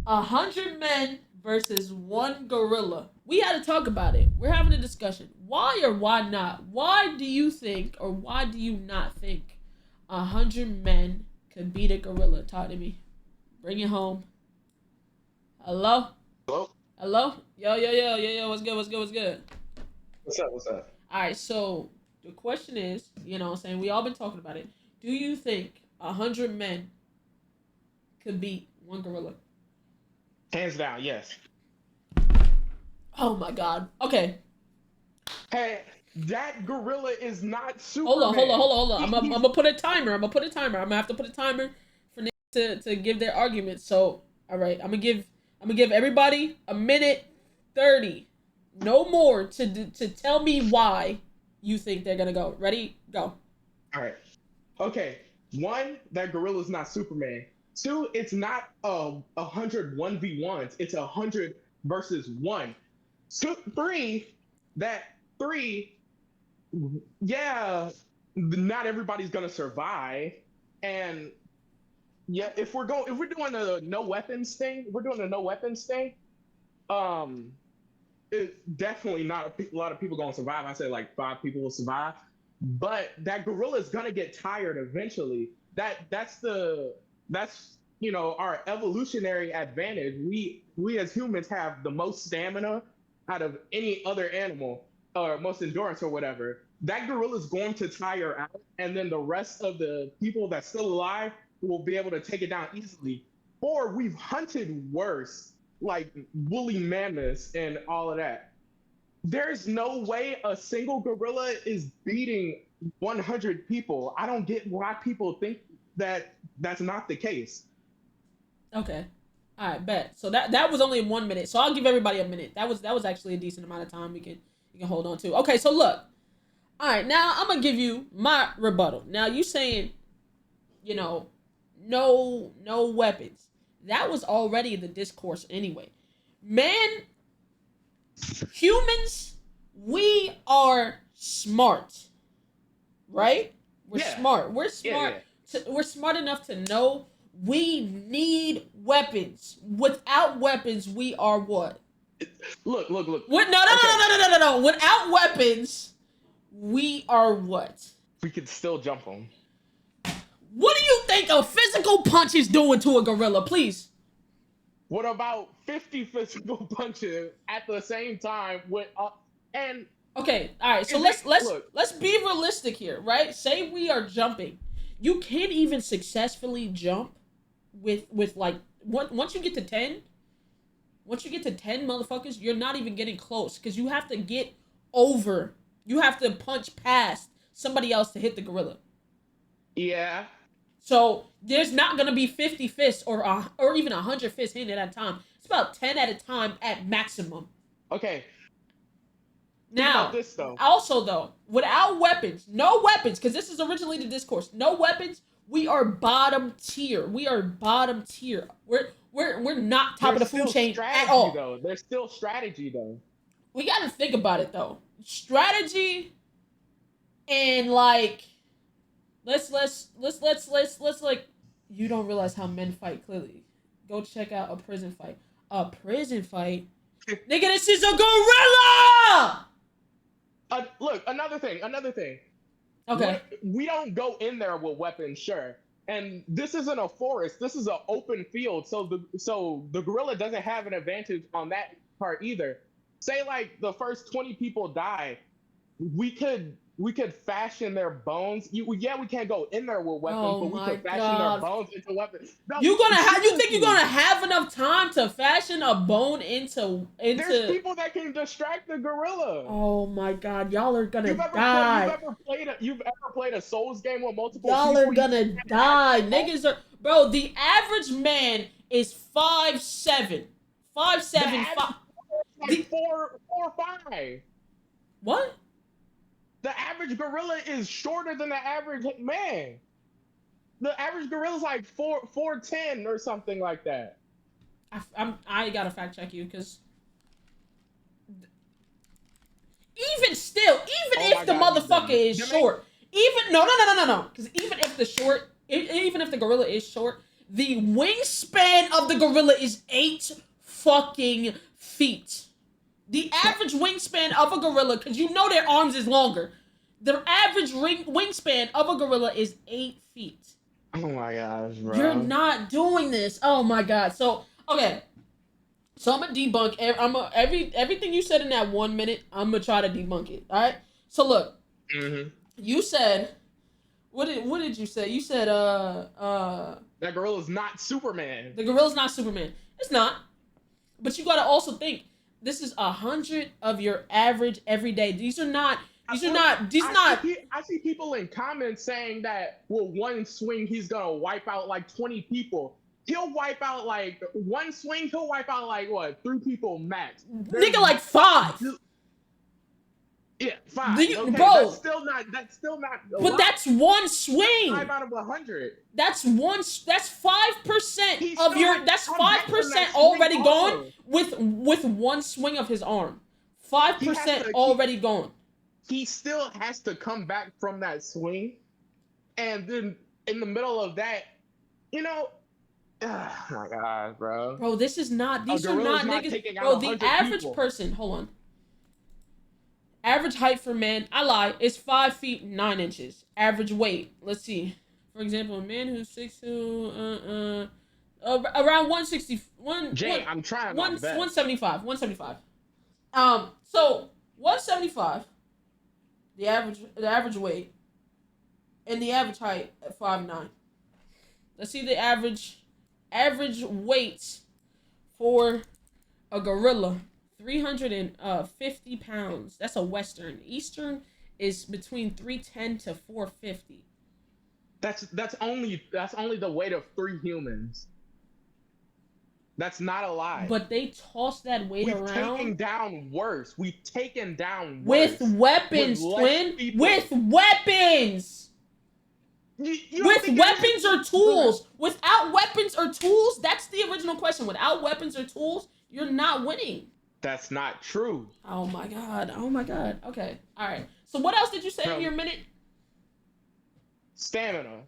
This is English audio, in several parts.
100 men versus one gorilla. We had to talk about it. We're having a discussion. Why or why not? Why do you think or why do you not think 100 men could beat a gorilla? Talk to me. Bring it home. Hello? Hello? Hello? Yo. What's good? What's good? What's up? What's up? Alright, so the question is, what I'm saying, we all been talking about it. Do you think 100 men could beat one gorilla? Hands down, yes. Oh my god. Okay. Hey, that gorilla is not Hold Superman. on. I'm gonna put a timer. I'm gonna have to put a timer for niggas to give their arguments. So, all right, I'm gonna give everybody a minute 30, no more, to tell me why you think they're gonna go. Ready? Go. All right. Okay. One, that gorilla is not Superman. Two, it's not 100 1v1s. It's 100 versus one. Two, three, yeah, not everybody's gonna survive. And yeah, if we're doing the no weapons thing, it's definitely not a lot of people gonna survive. I say like 5 people will survive, but that gorilla is gonna get tired eventually. That's our evolutionary advantage. We as humans have the most stamina out of any other animal, or most endurance or whatever. That gorilla is going to tire out, and then the rest of the people that's still alive will be able to take it down easily. Or we've hunted worse, like woolly mammoths and all of that. There's no way a single gorilla is beating 100 people. I don't get why people think that that's not the case. Okay. All right, bet. So that was only 1 minute. So I'll give everybody a minute. That was actually a decent amount of time we can hold on to. Okay, so look. All right, now I'm gonna give you my rebuttal. Now you saying, no weapons. That was already the discourse anyway. Man, humans, we are smart, right? We're smart. We're smart. Yeah. We're smart enough to know we need weapons. Without weapons, we are what? Look. No. Without weapons, we are what? We could still jump them. What do you think a physical punch is doing to a gorilla? Please. What about 50 physical punches at the same time and okay, all right. So let's be realistic here, right? Say we are jumping. You can't even successfully jump with like once you get to 10. Once you get to 10 motherfuckers, you're not even getting close because you have to get over. You have to punch past somebody else to hit the gorilla. Yeah. So there's not gonna be 50 fists or even 100 fists hitting at a time. It's about 10 at a time at maximum. Okay. Now, this, though. Also though, without weapons, no weapons, because this is originally the discourse. No weapons. We are bottom tier. We're not top of the food chain at all. Though. There's still strategy though. We gotta think about it though. Strategy and like let's like, you don't realize how men fight clearly. Go check out a prison fight. A prison fight? Nigga, this is a gorilla! Look, another thing. Okay. We don't go in there with weapons, sure. And this isn't a forest. This is an open field. So the gorilla doesn't have an advantage on that part either. Say like the first 20 people die, we could fashion their bones. We can't go in there with weapons, but we could fashion their bones into weapons. No, you think you're gonna have enough time to fashion a bone into? There's people that can distract the gorilla. Oh my god, y'all are gonna die. You've ever played a Souls game with multiple people? Y'all are gonna die. Niggas are, bro. The average man is 5'7". 5'7". 4 or 5. What? The average gorilla is shorter than the average man. The average gorilla is like 4'10" or something like that. I gotta fact check you because even if the motherfucker is short, even no, because even if the gorilla is short, The wingspan of the gorilla is 8 fucking feet. The average wingspan of a gorilla, because you know their arms is longer. The average wingspan of a gorilla is 8 feet. Oh my gosh, bro. You're not doing this. Oh my god. So, okay. So I'm gonna debunk everything you said in that 1 minute. I'm gonna try to debunk it. All right. So look, you said, what did you say? You said that gorilla's not Superman. The gorilla's not Superman. It's not. But you gotta also think this is 100 of your average everyday. These are not. I see people in comments saying that with one swing he's gonna wipe out like 20 people. He'll wipe out like one swing. He'll wipe out like what 3 people max. Nigga, like 5. Yeah, 5. Okay, bro, that's still not. But lot. That's one swing. 5 out of 100. That's 5% of your. That's 5% already gone with one swing of his arm. 5% already gone. He still has to come back from that swing, and then in the middle of that, you know. Oh my god, bro. Bro, this is not. These are not niggas. Bro, the average person. Hold on. Average height for men, I lie, is 5 feet 9 inches. Average weight, let's see. For example, a man who's 6'2", around 160. I'm trying. 175. 175. So 175. The average weight, and the average height at 5'9". Let's see the average weight for a gorilla. 350 pounds. That's a Western. Eastern is between 310 to 450. That's only the weight of 3 humans. That's not a lie. But they toss that weight around. We've taken down worse. With weapons, twin. With weapons. With weapons or tools. Without weapons or tools, that's the original question. Without weapons or tools, you're not winning. That's not true. Oh my god. Okay. All right. So what else did you say in your minute? Stamina.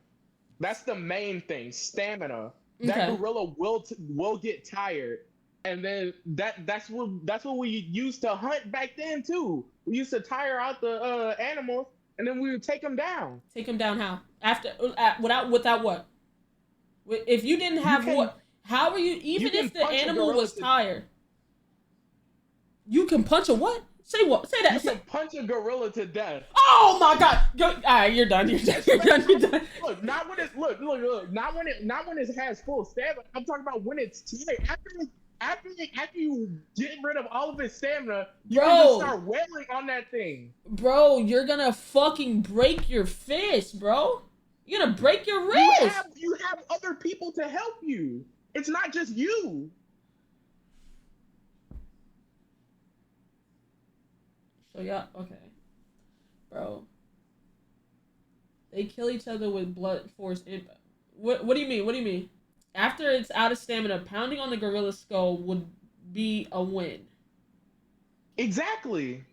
That's the main thing. Stamina. That gorilla will get tired, and then that's what we used to hunt back then too. We used to tire out the animals, and then we would take them down. Take them down how? After without what? If you didn't have what? How are you? Even if the animal was tired. You can punch a what? Say what? Say that. You can punch a gorilla to death. Oh my god! All right, you're done. You're done. Look, not when it has full stamina. I'm talking about when it's tired. After you get rid of all of its stamina, you can just start wailing on that thing. Bro, you're gonna fucking break your fist, bro. You're gonna break your wrist. You have other people to help you. It's not just you. So yeah, okay. Bro. They kill each other with blunt force impact. What do you mean? What do you mean? After it's out of stamina, pounding on the gorilla's skull would be a win. Exactly.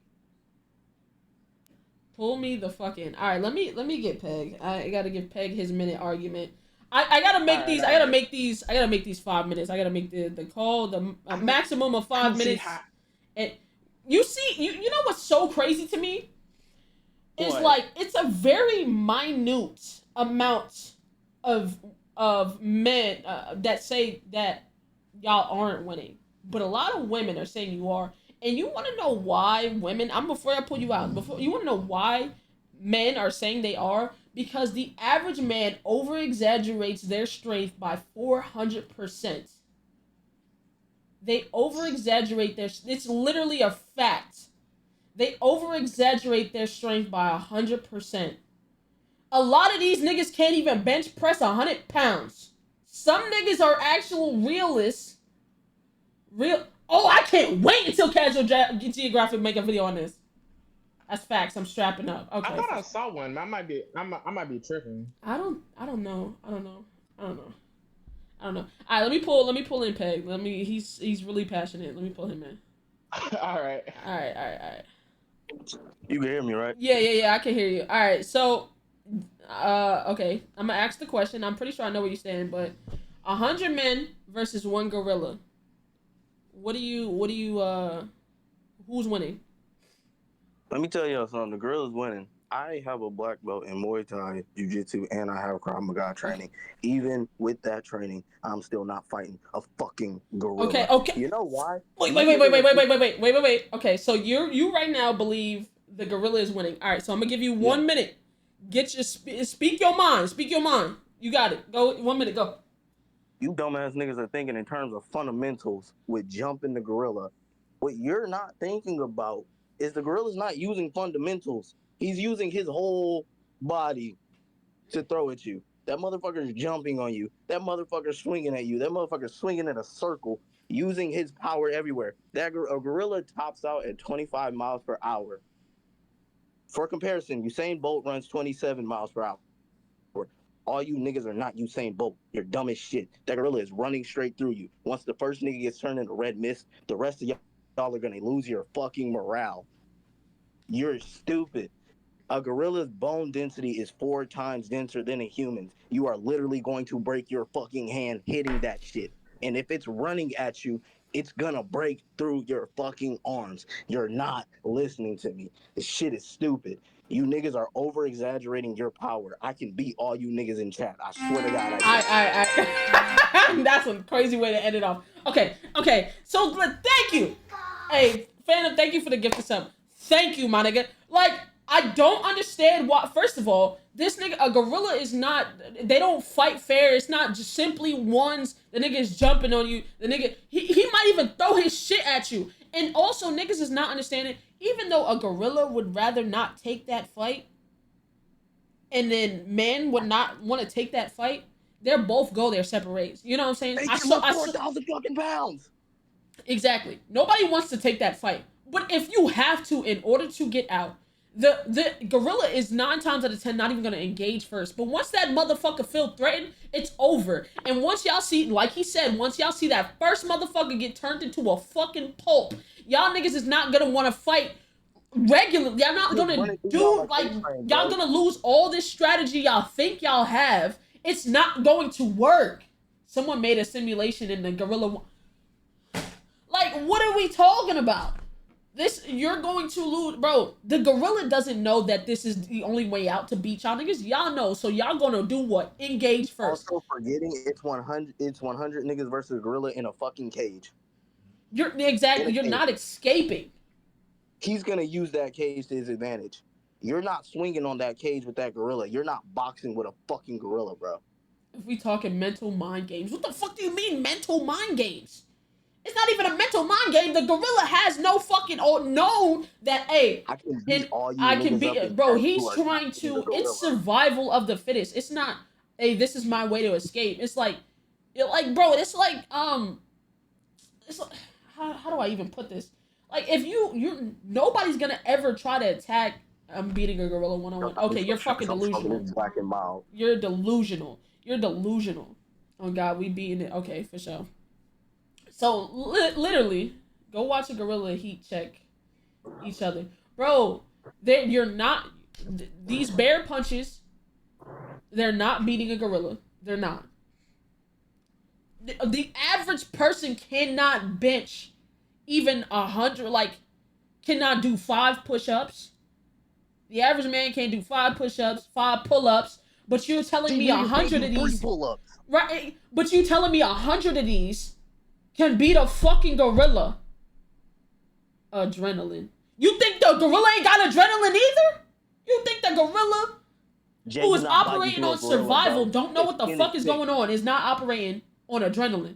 Pull me the fucking. All right, let me get Peg. I gotta give Peg his minute argument. I gotta make these. I gotta make these 5 minutes. I gotta make the call the maximum of 5 minutes. And you see, you know what's so crazy to me? Is like it's a very minute amount of men that say that y'all aren't winning, but a lot of women are saying you are. And you want to know why women? Before I pull you out. You want to know why men are saying they are? Because the average man over-exaggerates their strength by 400%. They over-exaggerate their. It's literally a fact. They over-exaggerate their strength by 100%. A lot of these niggas can't even bench press 100 pounds. Some niggas are actual realists. Oh, I can't wait until Casual Geographic make a video on this. That's facts. I'm strapping up. Okay. I thought I saw one. I might be tripping. I don't know. All right, let me pull in Peg. He's really passionate. Let me pull him in. All right. You can hear me, right? Yeah, I can hear you. All right, so okay, I'm gonna ask the question. I'm pretty sure I know what you're saying, but 100 men versus one gorilla. Who's winning? Let me tell y'all something. The gorilla's winning. I have a black belt in Muay Thai, Jiu Jitsu, and I have Krav Maga training. Even with that training, I'm still not fighting a fucking gorilla. Okay. You know why? Wait. Okay, so you right now believe the gorilla is winning. All right, so I'm gonna give you 1 minute. Get your speak your mind. Speak your mind. You got it. Go 1 minute. Go. You dumbass niggas are thinking in terms of fundamentals with jumping the gorilla. What you're not thinking about is the gorilla's not using fundamentals. He's using his whole body to throw at you. That motherfucker's jumping on you. That motherfucker's swinging at you. That motherfucker's swinging in a circle, using his power everywhere. A gorilla tops out at 25 miles per hour. For comparison, Usain Bolt runs 27 miles per hour. All you niggas are not Usain Bolt. You're dumb as shit. That gorilla is running straight through you. Once the first nigga gets turned into red mist, the rest of y'all are gonna lose your fucking morale. You're stupid. A gorilla's bone density is 4 times denser than a human's. You are literally going to break your fucking hand hitting that shit. And if it's running at you, it's gonna break through your fucking arms. You're not listening to me. This shit is stupid. You niggas are over exaggerating your power. I can beat all you niggas in chat. I swear to God, I can. That's a crazy way to end it off. Okay. So thank you. Hey, Phantom, thank you for the gift of sub. Thank you, my nigga. Like, I don't understand why. First of all, this nigga, a gorilla is not. They don't fight fair. It's not just simply ones. The nigga is jumping on you. The nigga, he might even throw his shit at you. And also, niggas is not understanding. Even though a gorilla would rather not take that fight, and then men would not want to take that fight, they're both go their separate ways. You know what I'm saying? I saw 4,000 fucking pounds. Exactly. Nobody wants to take that fight. But if you have to in order to get out, the gorilla is 9 times out of 10 not even going to engage first. But once that motherfucker feel threatened, it's over. And once y'all see, like he said, once y'all see that first motherfucker get turned into a fucking pulp, y'all niggas is not going to want to fight regularly. Y'all not going to do, like, y'all going to lose all this strategy y'all think y'all have. It's not going to work. Someone made a simulation in the gorilla. Like, what are we talking about? You're going to lose, bro. The gorilla doesn't know that this is the only way out to beat y'all niggas. Y'all know, so y'all gonna do what? Engage first. Also forgetting it's 100 niggas versus a gorilla in a fucking cage. You're not escaping. He's gonna use that cage to his advantage. You're not swinging on that cage with that gorilla. You're not boxing with a fucking gorilla, bro. If we talking mental mind games, what the fuck do you mean mental mind games? It's not even a mental mind game. The gorilla has no fucking known that, hey, I can beat all you. I can beat it, bro. He's trying to. It's survival of the fittest. It's not, hey, this is my way to escape. It's like, bro. It's like, it's like, how do I even put this? Like, if you nobody's gonna ever try to attack. I'm beating a gorilla 1-on-1. Okay, you're fucking delusional. Black and mild. You're delusional. Oh God, we beating it. Okay, for sure. So, literally, go watch a gorilla heat check each other. Bro, you're not... These bear punches, they're not beating a gorilla. They're not. The average person cannot bench even 100, cannot do 5 push-ups. The average man can't do 5 push-ups, 5 pull-ups, but you're telling me 100 of these... pull-ups. Right, but you telling me 100 of these... can beat a fucking gorilla. Adrenaline. You think the gorilla ain't got adrenaline either? You think the gorilla who is operating on survival don't know what the fuck is going on, is not operating on adrenaline?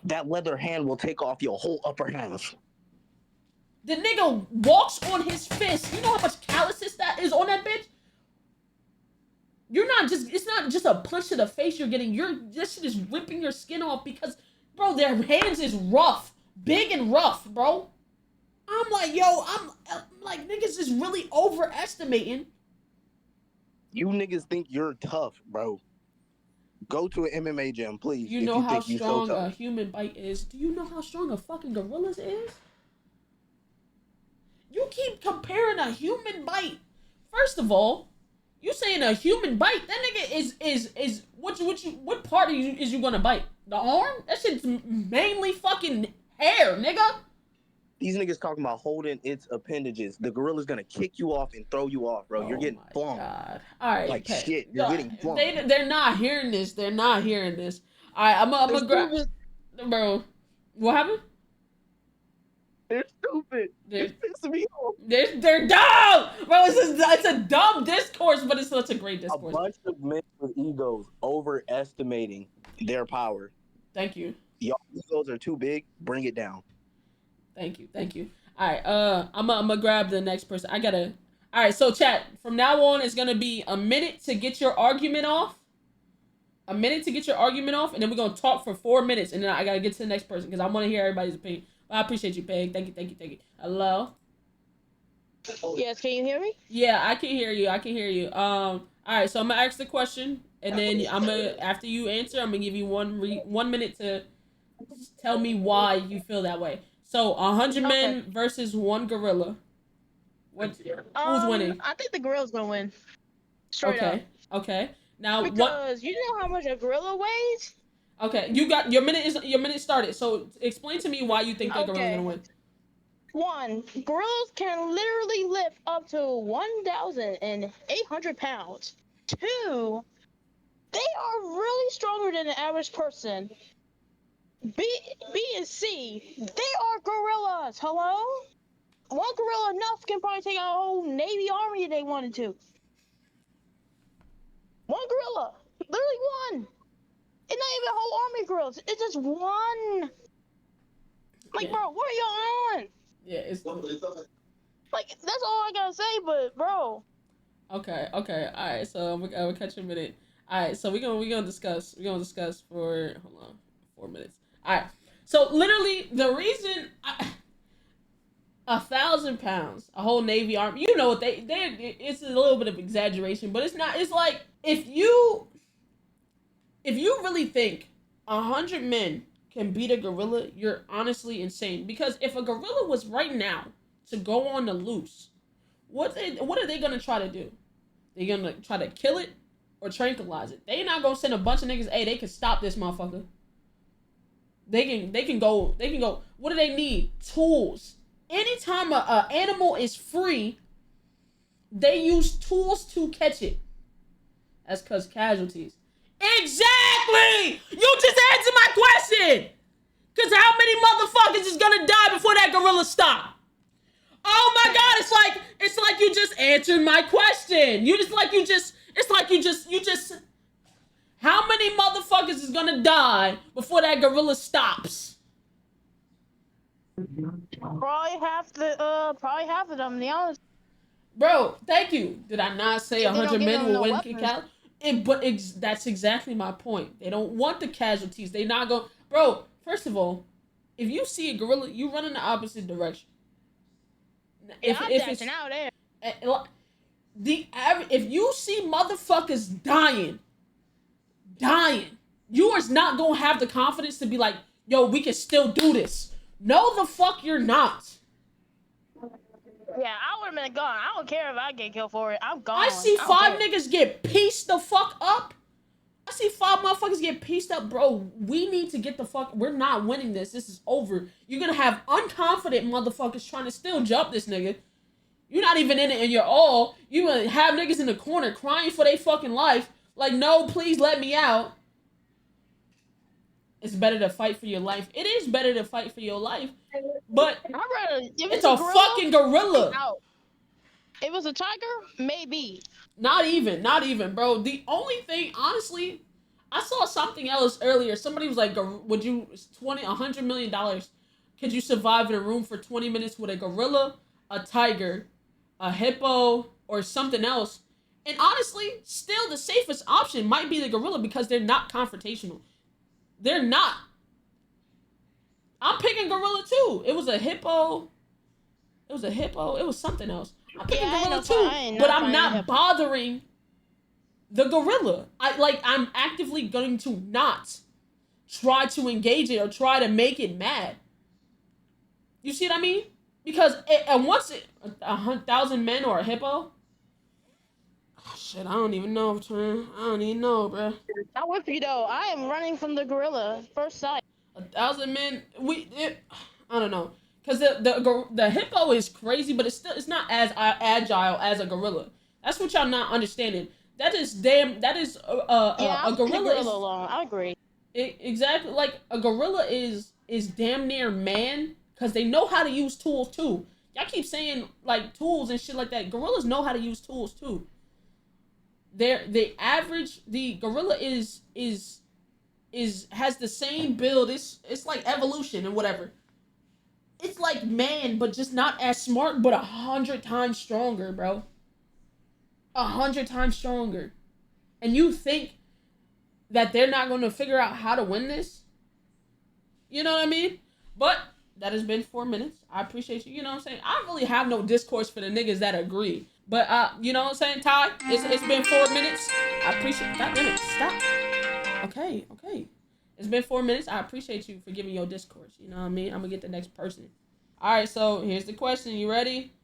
That leather hand will take off your whole upper half. The nigga walks on his fist. You know how much calluses that is on that bitch? It's not just a punch to the face you're getting. This shit is ripping your skin off because... Bro, their hands is rough. Big and rough, bro. I'm like, yo, I'm like, niggas is really overestimating. You niggas think you're tough, bro. Go to an MMA gym, please. You know how strong a human bite is. Do you know how strong a fucking gorilla's is? You keep comparing a human bite. First of all, You saying a human bite? That nigga is what part is you gonna bite? The arm? That shit's mainly fucking hair, nigga. These niggas talking about holding its appendages. The gorilla's gonna kick you off and throw you off, bro. You're getting flunked. God. All right, like shit. You're getting flunked. They're not hearing this. They're not hearing this. All right, I'm gonna grab, bro. What happened? They're stupid. They're pissing me off. They're dumb, bro. It's a dumb discourse, but it's such a great discourse. A bunch of men with egos overestimating their power. Thank you. Y'all egos are too big. Bring it down. Thank you. All right, I'm gonna grab the next person. All right, so chat. From now on, it's gonna be a minute to get your argument off. And then we're gonna talk for 4 minutes, and then I gotta get to the next person because I want to hear everybody's opinion. But I appreciate you, Peg. Thank you. Hello. Yes, can you hear me? Yeah, I can hear you. All right, so I'm gonna ask the question, and then after you answer, I'm gonna give you 1 minute to tell me why you feel that way. So 100 men versus 1 gorilla. Who's winning? I think the gorilla's gonna win. Straight up. Okay. Now because you know how much a gorilla weighs? Okay, you got your minute started. So explain to me why you think the gorilla's gonna win. 1, gorillas can literally lift up to 1,800 pounds. 2, they are really stronger than the average person. B and C, they are gorillas. Hello? 1 gorilla enough can probably take out a whole Navy army if they wanted to. 1 gorilla, literally 1. It's not even a whole army of gorillas. It's just 1. Like, bro, what are y'all on? Yeah, it's like that's all I gotta say. But bro. Okay. All right. So we'll catch you in a minute. All right. So we're gonna discuss for 4 minutes. All right. So literally the reason 1,000 pounds, a whole Navy army. You know what they it's a little bit of exaggeration, but it's not. It's like if you really think 100 men can beat a gorilla, you're honestly insane. Because if a gorilla was right now to go on the loose, what are they gonna try to do? They're gonna try to kill it or tranquilize it. They not gonna send a bunch of niggas. Hey, they can stop this motherfucker. They can go. What do they need? Tools. Anytime a animal is free, they use tools to catch it. That's cause casualties. Exactly! You just answered my question! Cause how many motherfuckers is gonna die before that gorilla stop? Oh my god, it's like you just answered my question. How many motherfuckers is gonna die before that gorilla stops? Probably half of them, to be honest. Bro, thank you. Did I not say 100 men will win Kikal? That's exactly my point. They don't want the casualties. They not go. Bro, first of all, if you see a gorilla, you run in the opposite direction. If it's out there. If you see motherfuckers dying, you are not gonna have the confidence to be like, yo, we can still do this. No, the fuck you're not. Yeah, I would have been gone. I don't care if I get killed for it. I'm gone. I see 5 niggas get pieced the fuck up. I see 5 motherfuckers get pieced up, bro. We need to get the fuck. We're not winning this. This is over. You're gonna have unconfident motherfuckers trying to still jump this nigga. You're not even in it and you're all. You gonna have niggas in the corner crying for their fucking life. Like, no, please let me out. It's better to fight for your life. It is better to fight for your life. But it's a fucking gorilla. If it was a tiger, maybe. Not even, bro. The only thing, honestly, I saw something else earlier. Somebody was like, would you, $100 million, could you survive in a room for 20 minutes with a gorilla, a tiger, a hippo, or something else? And honestly, still the safest option might be the gorilla because they're not confrontational. They're not. I'm picking gorilla too. It was a hippo. It was something else. I'm picking gorilla too. But I'm not bothering the gorilla. I'm actively going to not try to engage it or try to make it mad. You see what I mean? Because once 1,000 men or a hippo, Shit, I don't even know, Trent. I don't even know, bro. I'm with you though. I am running from the gorilla first sight. 1,000 men. I don't know, cause the hippo is crazy, but it's not as agile as a gorilla. That's what y'all not understanding. That is Yeah, a I'm gorilla is alone. I agree. exactly like a gorilla is damn near man, cause they know how to use tools too. Y'all keep saying like tools and shit like that. Gorillas know how to use tools too. The gorilla is has the same build. It's like evolution and whatever. It's like man, but just not as smart, but 100 times stronger, bro. 100 times stronger. And you think that they're not going to figure out how to win this? You know what I mean? But that has been 4 minutes. I appreciate you. You know what I'm saying? I don't really have no discourse for the niggas that agree. But you know what I'm saying, Ty? It's been 4 minutes. I appreciate. God damn it! Stop. Okay. It's been 4 minutes. I appreciate you for giving your discourse. You know what I mean? I'm gonna get the next person. All right. So here's the question. You ready?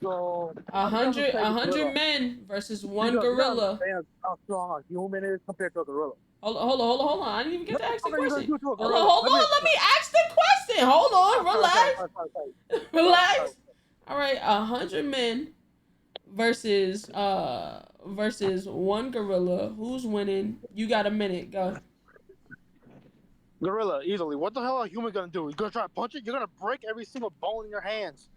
So 100 men versus one gorilla. How strong a human is compared to a gorilla. Hold on. I didn't even get to ask the question. Hold Hold on. Let me ask the question. Hold on. Relax. Relax. All right. 100 men versus one gorilla. Who's winning? You got a minute. Go. Gorilla, easily. What the hell are a human gonna do? You're gonna try to punch it? You're gonna break every single bone in your hands.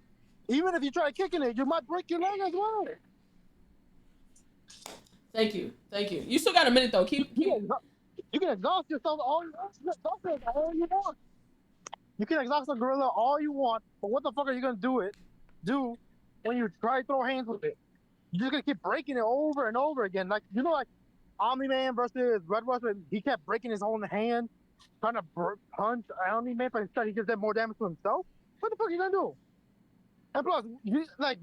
Even if you try kicking it, you might break your leg as well. Thank you. You still got a minute though. Keep. You can exhaust yourself all you want. You can exhaust a gorilla all you want, but what the fuck are you gonna do when you try to throw hands with it? You're just gonna keep breaking it over and over again. Like like Omni-Man versus Red Rush, he kept breaking his own hand, trying to punch Omni-Man, but instead he just did more damage to himself. What the fuck are you gonna do? And plus,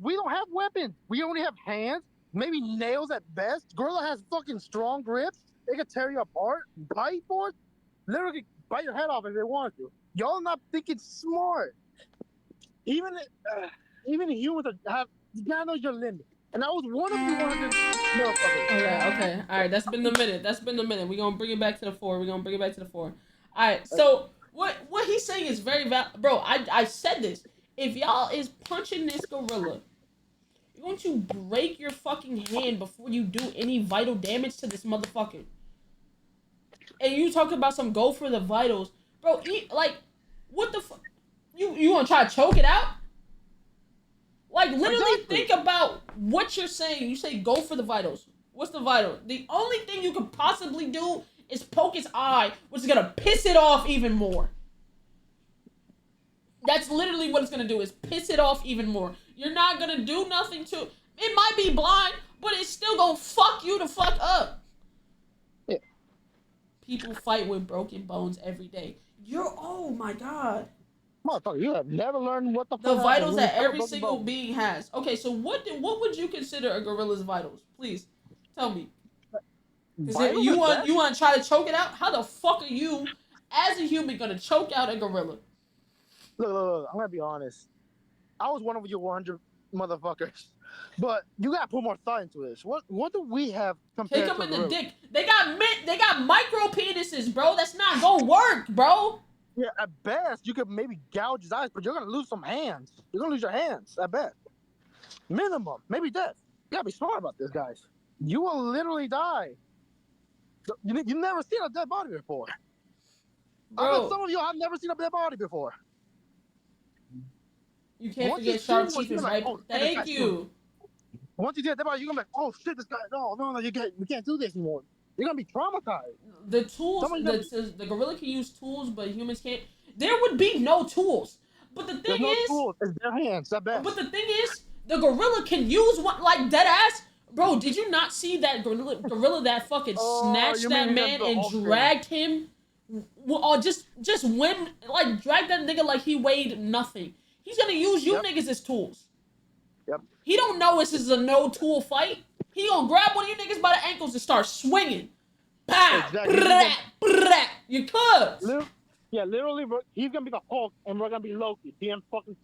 we don't have weapons. We only have hands, maybe nails at best. Gorilla has fucking strong grips. They could tear you apart, bite for it, literally bite your head off if they want to. Y'all not thinking smart. Even humans you gotta know your limit. And I was one of you 100 motherfuckers. Okay. All right. That's been the minute. We're gonna bring it back to the 4. All right. So what he's saying is very valid, bro. I said this. If y'all is punching this gorilla, you're going to break your fucking hand before you do any vital damage to this motherfucker. And you talk about some go for the vitals, bro. What the fuck? You gonna try to choke it out? Like literally think about what you're saying. You say go for the vitals. What's the vital? The only thing you could possibly do is poke its eye, which is gonna piss it off even more. That's literally what it's gonna do, is piss it off even more. You're not gonna do nothing to it. It might be blind, but it's still gonna fuck you the fuck up. Yeah. People fight with broken bones every day. Oh my god. Motherfucker, you have never learned what the vitals that every single being has. Okay, so what would you consider a gorilla's vitals? Please, tell me. Because you want to try to choke it out? How the fuck are you, as a human, gonna choke out a gorilla? Look, I'm gonna be honest. I was one of you 100 motherfuckers, but you gotta put more thought into this. What do we have compared to Kick them in the dick. They got micro penises, bro. That's not gonna work, bro. Yeah, at best you could maybe gouge his eyes, but you're gonna lose some hands. You're gonna lose your hands, at best. Minimum, maybe death. You gotta be smart about this, guys. You will literally die. You've never seen a dead body before. I bet some of you have never seen a dead body before. You can't forget sharp teeth is right. Thank you. Once you get that body, you're gonna be like, oh shit, this guy, no, we can't do this anymore. You're gonna be traumatized. The tools, the gorilla can use tools, but humans can't. There would be no tools. But the thing is, tools. It's their hands. That bad. But the thing is, the gorilla can use one, like dead ass. Bro, did you not see that gorilla that fucking snatched that man and dragged him? Or just win, like drag that nigga like he weighed nothing. He's gonna use you niggas as tools. Yep. He don't know this is a no tool fight. He gonna grab one of you niggas by the ankles and start swinging. Pow! Exactly. You could. Yeah, literally, he's gonna be the Hulk and we're gonna be Loki. Damn fucking.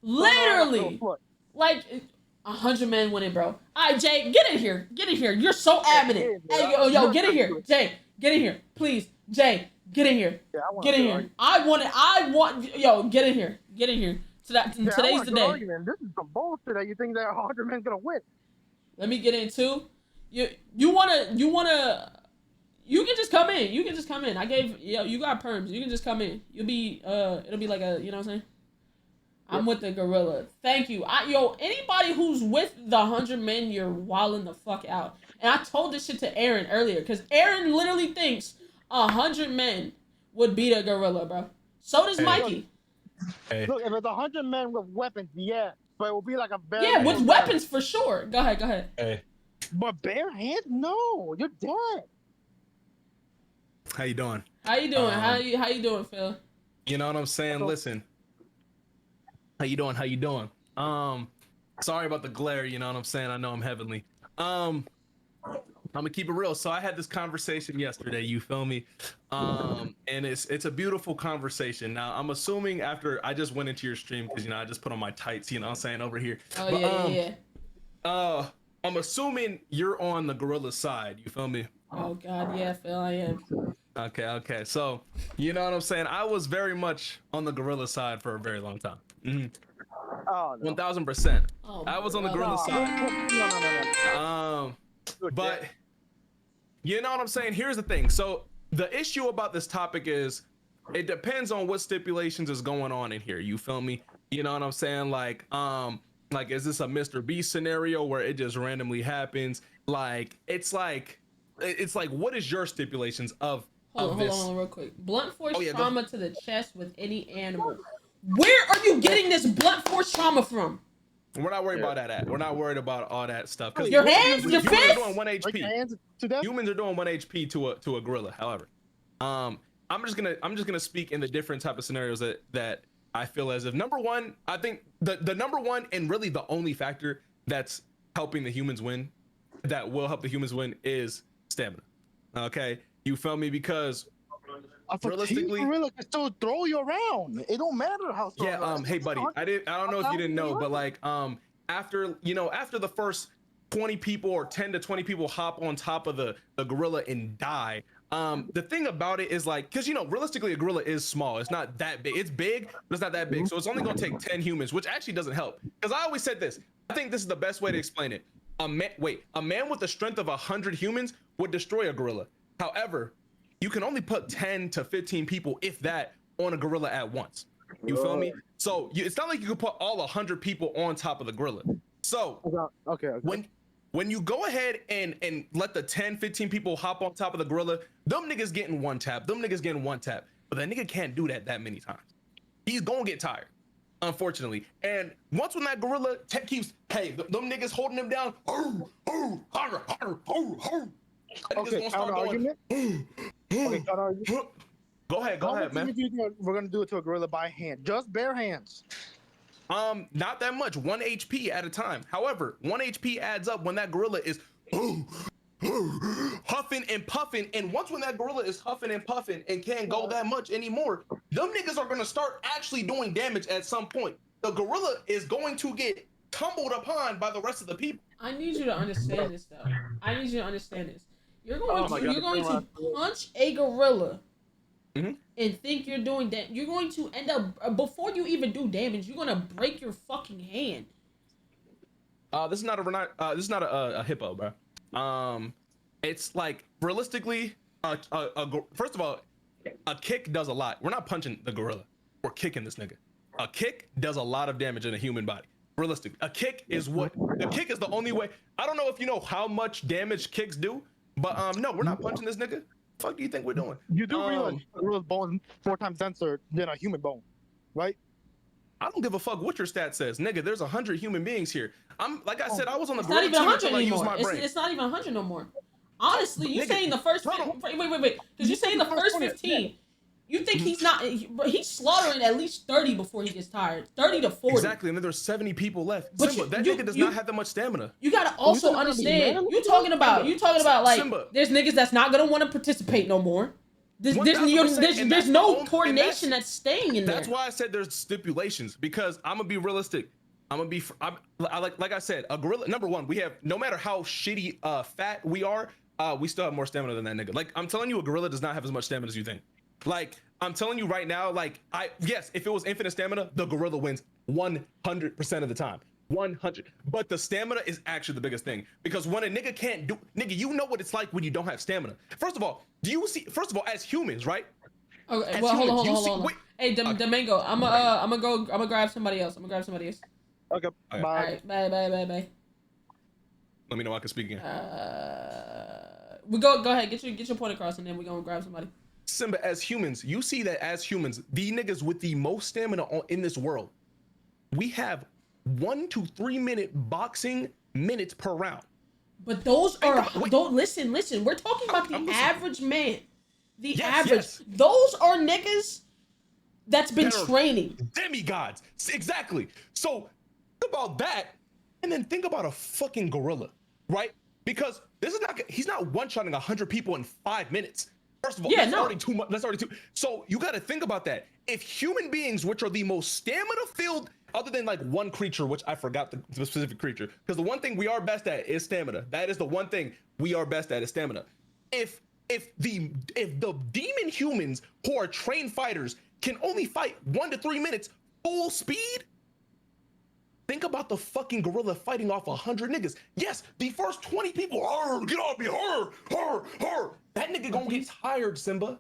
Literally. Like, 100 men winning, bro. All right, Jay, get in here. Get in here. You're so adamant. Hey, yo, get in here. Jay, get in here. Please. Jay, get in here. Get in here. I want, yo, get in here. Get in here. Today's the day. Argument. This is some bullshit that you think that 100 men's gonna win. Let me get into. You wanna. You can just come in. You can just come in. You got perms. You can just come in. You'll be, it'll be like a, you know what I'm saying? I'm with the gorilla. Thank you. Anybody who's with the 100 men, you're wilding the fuck out. And I told this shit to Aaron earlier, because Aaron literally thinks 100 men would beat a gorilla, bro. So does Mikey. Hey. Look, if it's 100 men with weapons, yeah. But it will be like a bare Yeah, with weapons for sure. Go ahead. Hey. But bare hands? No, you're dead. How you doing? How you doing? How you doing, Phil? You know what I'm saying? Listen. How you doing? Sorry about the glare, you know what I'm saying? I know I'm heavenly. I'm gonna keep it real. So I had this conversation yesterday, you feel me? And it's a beautiful conversation. Now I'm assuming after I just went into your stream, because I just put on my tights, you know what I'm saying, over here. I'm assuming you're on the gorilla side, you feel me? Oh god, yeah, Phil, I am. Okay. So, you know what I'm saying? I was very much on the gorilla side for a very long time. Mm-hmm. Oh, no. 1000%. I was on the gorilla side. No. But you know what I'm saying? Here's the thing. So the issue about this topic is it depends on what stipulations is going on in here. You feel me? You know what I'm saying? Like is this a Mr. Beast scenario where it just randomly happens? It's like what is your stipulations of Hold on real quick. Blunt force trauma to the chest with any animal. Where are you getting this blunt force trauma from? We're not worried about that. We're not worried about all that stuff. Your hands, your fists. Humans are doing 1 HP. Humans are doing 1 HP to a gorilla. However, I'm just gonna speak in the different type of scenarios that I feel as if number one, I think the number one and really the only factor that's helping the humans win, that will help the humans win, is stamina. Okay, you feel me? Because realistically, gorilla can still throw you around. It don't matter how strong. Yeah. Hey, buddy. I don't know if you didn't know, but after the first 20 people or 10 to 20 people hop on top of the gorilla and die. The thing about it is because realistically a gorilla is small. It's not that big. It's big, but it's not that big. So it's only gonna take 10 humans, which actually doesn't help. Because I always said this. I think this is the best way to explain it. A man with the strength of 100 humans would destroy a gorilla. However, you can only put 10 to 15 people, if that, on a gorilla at once. You feel me? So it's not like you could put all 100 people on top of the gorilla. So okay. When you go ahead and let the 10, 15 people hop on top of the gorilla, them niggas getting one tap. But that nigga can't do that many times. He's gonna get tired, unfortunately. And once when that gorilla keeps, them niggas holding him down, Okay, counter argument. Go ahead, man. We're gonna do it to a gorilla by hand, just bare hands. Not that much. 1 HP at a time. However, 1 HP adds up when that gorilla is huffing and puffing. And once when that gorilla is huffing and puffing and can't go that much anymore, them niggas are gonna start actually doing damage at some point. The gorilla is going to get tumbled upon by the rest of the people. I need you to understand this, though. You're going to punch a gorilla and think you're doing that. You're going to end up, before you even do damage, you're going to break your fucking hand. This is not a hippo, bro. It's like realistically, first of all, a kick does a lot. We're not punching the gorilla. We're kicking this nigga. A kick does a lot of damage in a human body. Realistically, a kick is the only way. I don't know if you know how much damage kicks do. But no, we're not punching this nigga. Fuck do you think we're doing? You do realize a gorilla's bone is 4 times denser than a human bone, right? I don't give a fuck what your stat says, nigga. There's 100 human beings here. Like I said, I was on the gorilla team until I used my brain. It's not even 100 no more. Honestly, you saying the first wait, because you saying the first 15. You think he's slaughtering at least 30 before he gets tired. 30 to 40. Exactly, and then there's 70 people left. Simba, that nigga does not have that much stamina. You gotta also understand. You talking about like Simba. There's niggas that's not gonna want to participate no more. There's no coordination that's staying in there. That's why I said there's stipulations, because I'm gonna be realistic. I'm gonna be. Like I said, a gorilla. Number one, we have no matter how shitty fat we are, we still have more stamina than that nigga. Like I'm telling you, a gorilla does not have as much stamina as you think. Like I'm telling you right now, like yes, if it was infinite stamina, the gorilla wins 100% of the time. 100. But the stamina is actually the biggest thing, because when a nigga can't do, nigga, you know what it's like when you don't have stamina. First of all, as humans, right? Okay, As well, humans, hold on. Hey, Domingo, I'm gonna grab somebody else. Okay, All bye. Alright, bye. Let me know I can speak again. We go ahead, get your point across, and then we're gonna grab somebody. Simba, as humans, you see that as humans, the niggas with the most stamina in this world, we have 1 to 3 minute boxing minutes per round. But those are don't listen. We're talking about the average man. Yes. Those are niggas that's been training. Demigods. Exactly. So think about that, and then think about a fucking gorilla, right? Because he's not one-shotting 100 people in 5 minutes. First of all, already too much. That's already too. So you got to think about that. If human beings, which are the most stamina-filled, other than like one creature, which I forgot the specific creature, because the one thing we are best at is stamina. That is the one thing we are best at is stamina. If the demon humans who are trained fighters can only fight 1 to 3 minutes full speed, think about the fucking gorilla fighting off 100 niggas. Yes, the first 20 people, get off me, that nigga gonna get tired, Simba.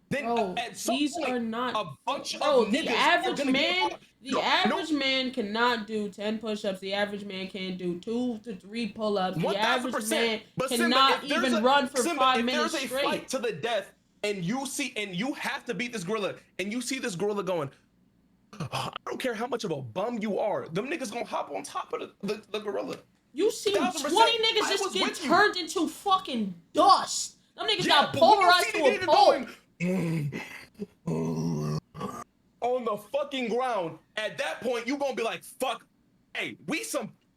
Then at some point, are not a bunch of the niggas average man. The average man cannot do 10 push-ups. The average man can't do 2 to 3 pull-ups. The average man cannot even run for 5 minutes straight. If there's a fight to the death, and you have to beat this gorilla, and you see this gorilla going, I don't care how much of a bum you are, them niggas gonna hop on top of the gorilla. You see 20 niggas just get turned into fucking dust. Them niggas got polarized to a pole. On the fucking ground, at that point you gonna be like, fuck, hey,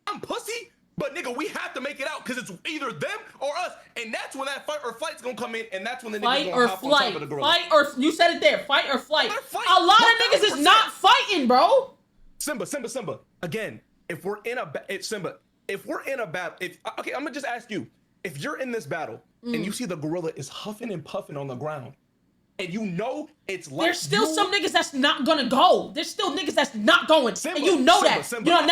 I'm pussy, but nigga, we have to make it out, because it's either them or us, and that's when that fight or flight's gonna come in, and that's when the niggas gonna hop on top of the gorilla. Fight or you said it there, fight or flight. A lot of niggas is not fighting, bro. Simba. Again, if we're in a battle, okay, I'm gonna just ask you, if you're in this battle and you see the gorilla is huffing and puffing on the ground, and you know it's like there's still some niggas that's not gonna go. There's still niggas that's not going, and you know that. Simba, you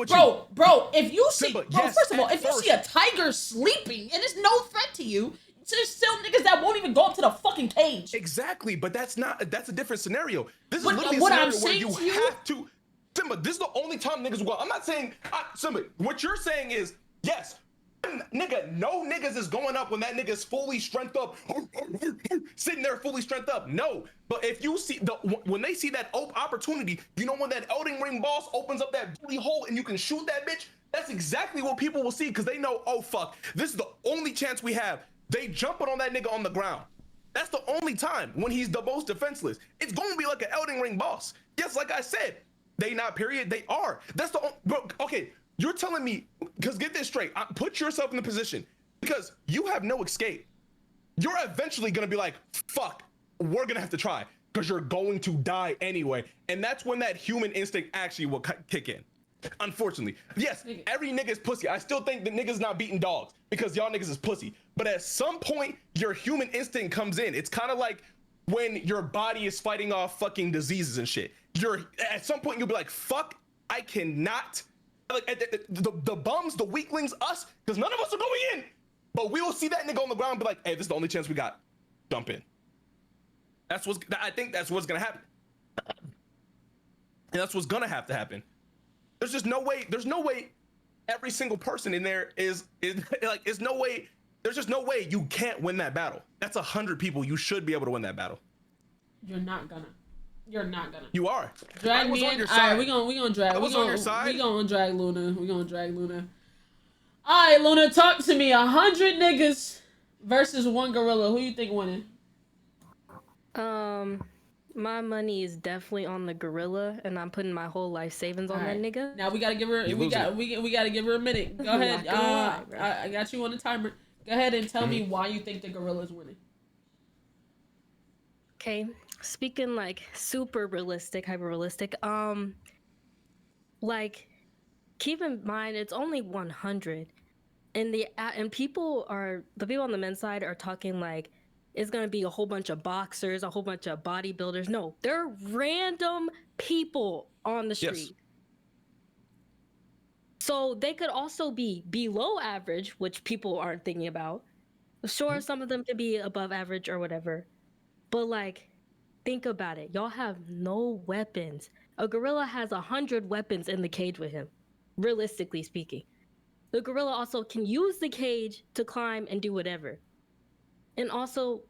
know, bro. If you see, first of all, if you see a tiger sleeping and it's no threat to you, there's still niggas that won't even go up to the fucking cage. Exactly, but that's a different scenario. This is literally a scenario where you have to. Simba, this is the only time niggas will go. I'm not saying, Simba, what you're saying is, yes, nigga, no niggas is going up when that nigga's fully strength up, sitting there fully strength up. No, but if you see when they see that opportunity, you know, when that Elden Ring boss opens up that booty hole and you can shoot that bitch, that's exactly what people will see, because they know, oh fuck, this is the only chance we have. They jumping on that nigga on the ground. That's the only time when he's the most defenseless. It's going to be like an Elden Ring boss. Yes, like I said, they not period, they are. That's the okay. You're telling me, because get this straight, put yourself in the position, because you have no escape. You're eventually going to be like, fuck, we're going to have to try, because you're going to die anyway. And that's when that human instinct actually will kick in. Unfortunately. Yes, every nigga is pussy. I still think that niggas not beating dogs, because y'all niggas is pussy. But at some point, your human instinct comes in. It's kind of like when your body is fighting off fucking diseases and shit. At some point, you'll be like, fuck, I cannot... Like the bums, the weaklings, us, because none of us are going in, but we will see that nigga on the ground and be like, hey, this is the only chance we got. Jump in. I think that's what's gonna happen. And that's what's gonna have to happen. There's no way every single person in there is like, there's just no way you can't win that battle. That's 100 people. You should be able to win that battle. You're not gonna. You are. Drag me in. All right, we gonna drag. We gonna drag Luna. All right, Luna, talk to me. 100 niggas versus 1 gorilla. Who you think winning? My money is definitely on the gorilla, and I'm putting my whole life savings on that nigga. Now we gotta give her. We gotta give her a minute. Go ahead. I got you on the timer. Go ahead and tell me why you think the gorilla's winning. Okay. Speaking like super realistic, hyper realistic, like keep in mind it's only 100, and the people on the men's side are talking like it's gonna be a whole bunch of boxers, a whole bunch of bodybuilders. No, they're random people on the street. Yes. So they could also be below average, which people aren't thinking about. Sure, some of them could be above average or whatever, but like, think about it. Y'all have no weapons. A gorilla has 100 weapons in the cage with him, realistically speaking. The gorilla also can use the cage to climb and do whatever. And also,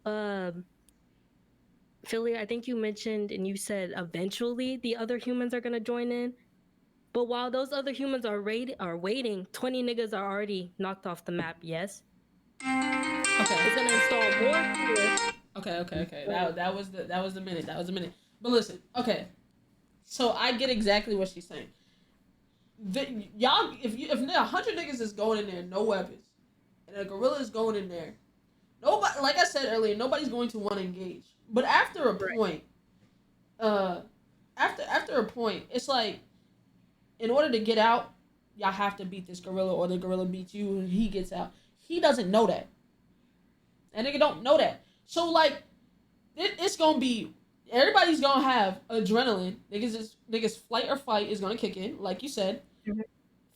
Philly, I think you mentioned and you said eventually the other humans are gonna join in. But while those other humans are waiting, 20 niggas are already knocked off the map. Yes. Okay. It's gonna install more fuel. Okay. That was the minute. But listen, okay. So I get exactly what she's saying. Y'all, if 100 niggas is going in there, no weapons, and a gorilla is going in there, nobody, like I said earlier, nobody's going to want to engage. But after a point, after a point, it's like, in order to get out, y'all have to beat this gorilla, or the gorilla beats you and he gets out. He doesn't know that. That nigga don't know that. So like, it's gonna be, everybody's gonna have adrenaline. Niggas flight or fight is gonna kick in, like you said.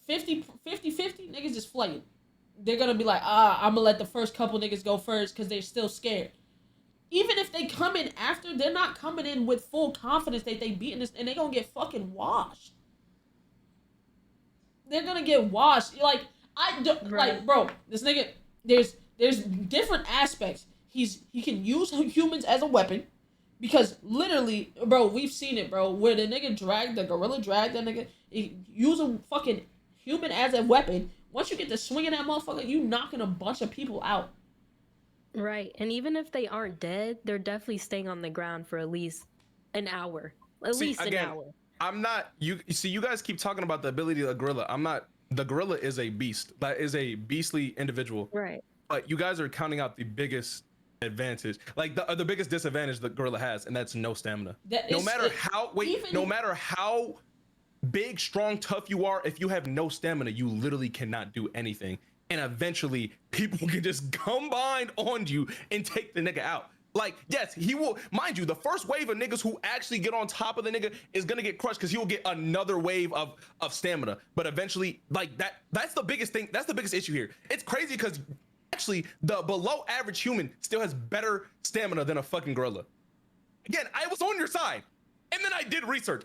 50-50, niggas just flighting. They're gonna be like, I'm gonna let the first couple niggas go first because they're still scared. Even if they come in after, they're not coming in with full confidence that they beating this, and they gonna get fucking washed. They're gonna get washed. Like, like, bro, this nigga, there's different aspects. He can use humans as a weapon, because literally, bro, we've seen it, bro, where the gorilla dragged that nigga, use a fucking human as a weapon. Once you get to swinging that motherfucker, you knocking a bunch of people out. Right, and even if they aren't dead, they're definitely staying on the ground for at least an hour. An hour. I'm not, you guys keep talking about the ability of the gorilla. The gorilla is a beast. That is a beastly individual. Right. But you guys are counting out the biggest advantage, like the biggest disadvantage the gorilla has, and that's no stamina. No matter how big, strong, tough you are, if you have no stamina, you literally cannot do anything. And eventually, people can just combine on you and take the nigga out. Like, yes, he will, mind you, the first wave of niggas who actually get on top of the nigga is gonna get crushed because he will get another wave of stamina. But eventually, like, that's the biggest thing, that's the biggest issue here. It's crazy because actually the below average human still has better stamina than a fucking gorilla. Again, I was on your side. And then I did research.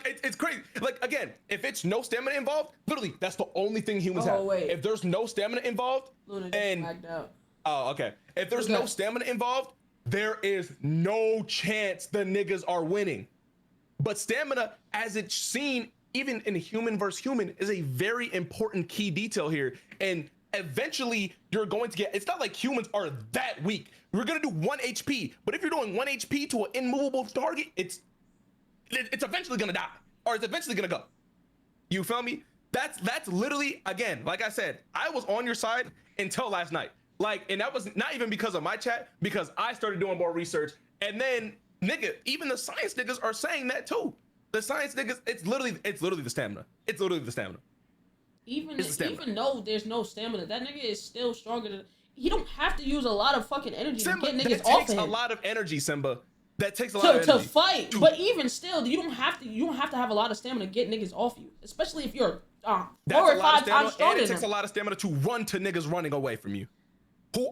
It's crazy. Like, again, if it's no stamina involved, literally, that's the only thing humans have. Wait. If there's no stamina involved, Luna just lagged out. Oh, okay. If there's no stamina involved, there is no chance the niggas are winning. But stamina, as it's seen, even in human versus human, is a very important key detail here. And eventually, you're going to get, it's not like humans are that weak. We're going to do 1 HP. But if you're doing 1 HP to an immovable target, it's eventually gonna die, or it's eventually gonna go. You feel me? That's literally, again, like I said, I was on your side until last night. Like, and that was not even because of my chat, because I started doing more research, and then nigga, even the science niggas are saying that too. The science niggas, it's literally the stamina. It's literally the stamina. Even though there's no stamina, that nigga is still stronger than. He don't have to use a lot of fucking energy to get niggas off him. That takes a lot of energy, Simba. That takes a lot of energy to fight. But even still, you don't have to have a lot of stamina to get niggas off you, especially if you're 4 or 5 times stronger. And it takes a lot of stamina to run to niggas running away from you, who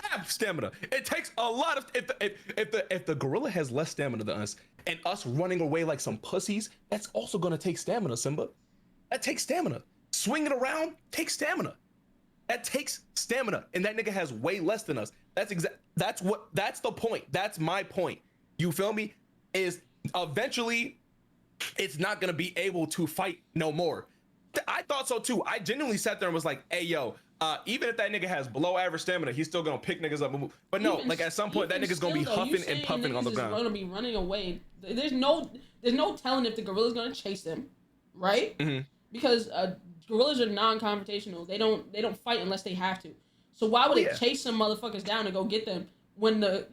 have stamina. It takes a lot of, if the gorilla has less stamina than us, and us running away like some pussies, that's also gonna take stamina, Simba. That takes stamina. Swinging around takes stamina. That takes stamina, and that nigga has way less than us. That's the point. That's my point. You feel me? Is eventually it's not gonna be able to fight no more. I thought so too. I genuinely sat there and was like, hey yo, even if that nigga has below average stamina, he's still gonna pick niggas up and move. But no, like at some point that nigga's gonna be huffing and puffing on the ground. Gonna be running away. There's no telling if the gorilla's gonna chase them, right? Mm-hmm. Because gorillas are non-confrontational. They don't fight unless they have to. So why would they chase some motherfuckers down and go get them when the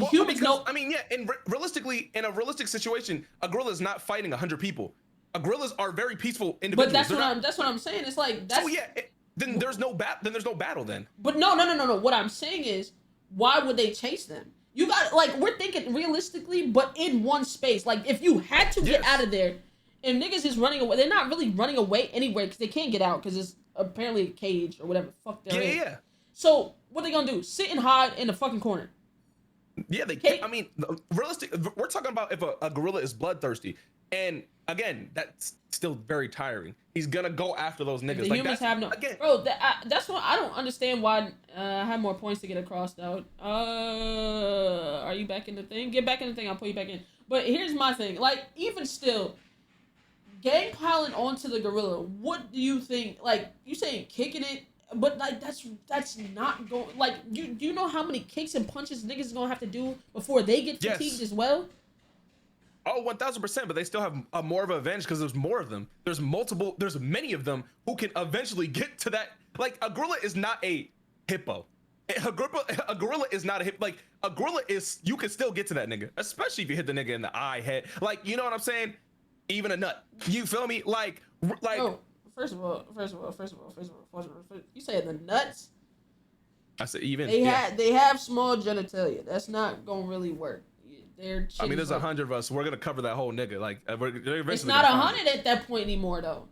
humans know? I mean, yeah, and realistically, in a realistic situation, a gorilla is not fighting 100 people. Gorillas are very peaceful individuals. But that's what I'm saying. It's like that's. So yeah, then there's no battle then. But no. What I'm saying is, why would they chase them? You got like we're thinking realistically, but in one space. Like if you had to get out of there, and niggas is running away, they're not really running away anyway because they can't get out because it's apparently a cage or whatever the fuck they're in. Yeah. So what they gonna do? Sit and hide in the fucking corner. Yeah, they can't. I mean, realistic. We're talking about if a gorilla is bloodthirsty, and again, that's still very tiring. He's gonna go after those niggas. The like humans have no. Again, bro, that's what I don't understand. Why I have more points to get across though. Are you back in the thing? Get back in the thing. I'll put you back in. But here's my thing. Like even still, gang piling onto the gorilla. What do you think? Like you saying kicking it? But like that's not going. Like do you know how many kicks and punches niggas is gonna have to do before they get fatigued as well? Oh, 1000%. But they still have more of an advantage because there's more of them. There's many of them who can eventually get to that. Like a gorilla is not a hippo. A gorilla is not a hippo. Like a gorilla is. You can still get to that nigga, especially if you hit the nigga in the eye, head. Like you know what I'm saying? Even a nut. You feel me? Like. Oh. First of all, you said the nuts. I said even. They have small genitalia. That's not gonna really work. I mean, there's 100 of us. We're gonna cover that whole nigga. Like, it's not 100 at that point anymore, though.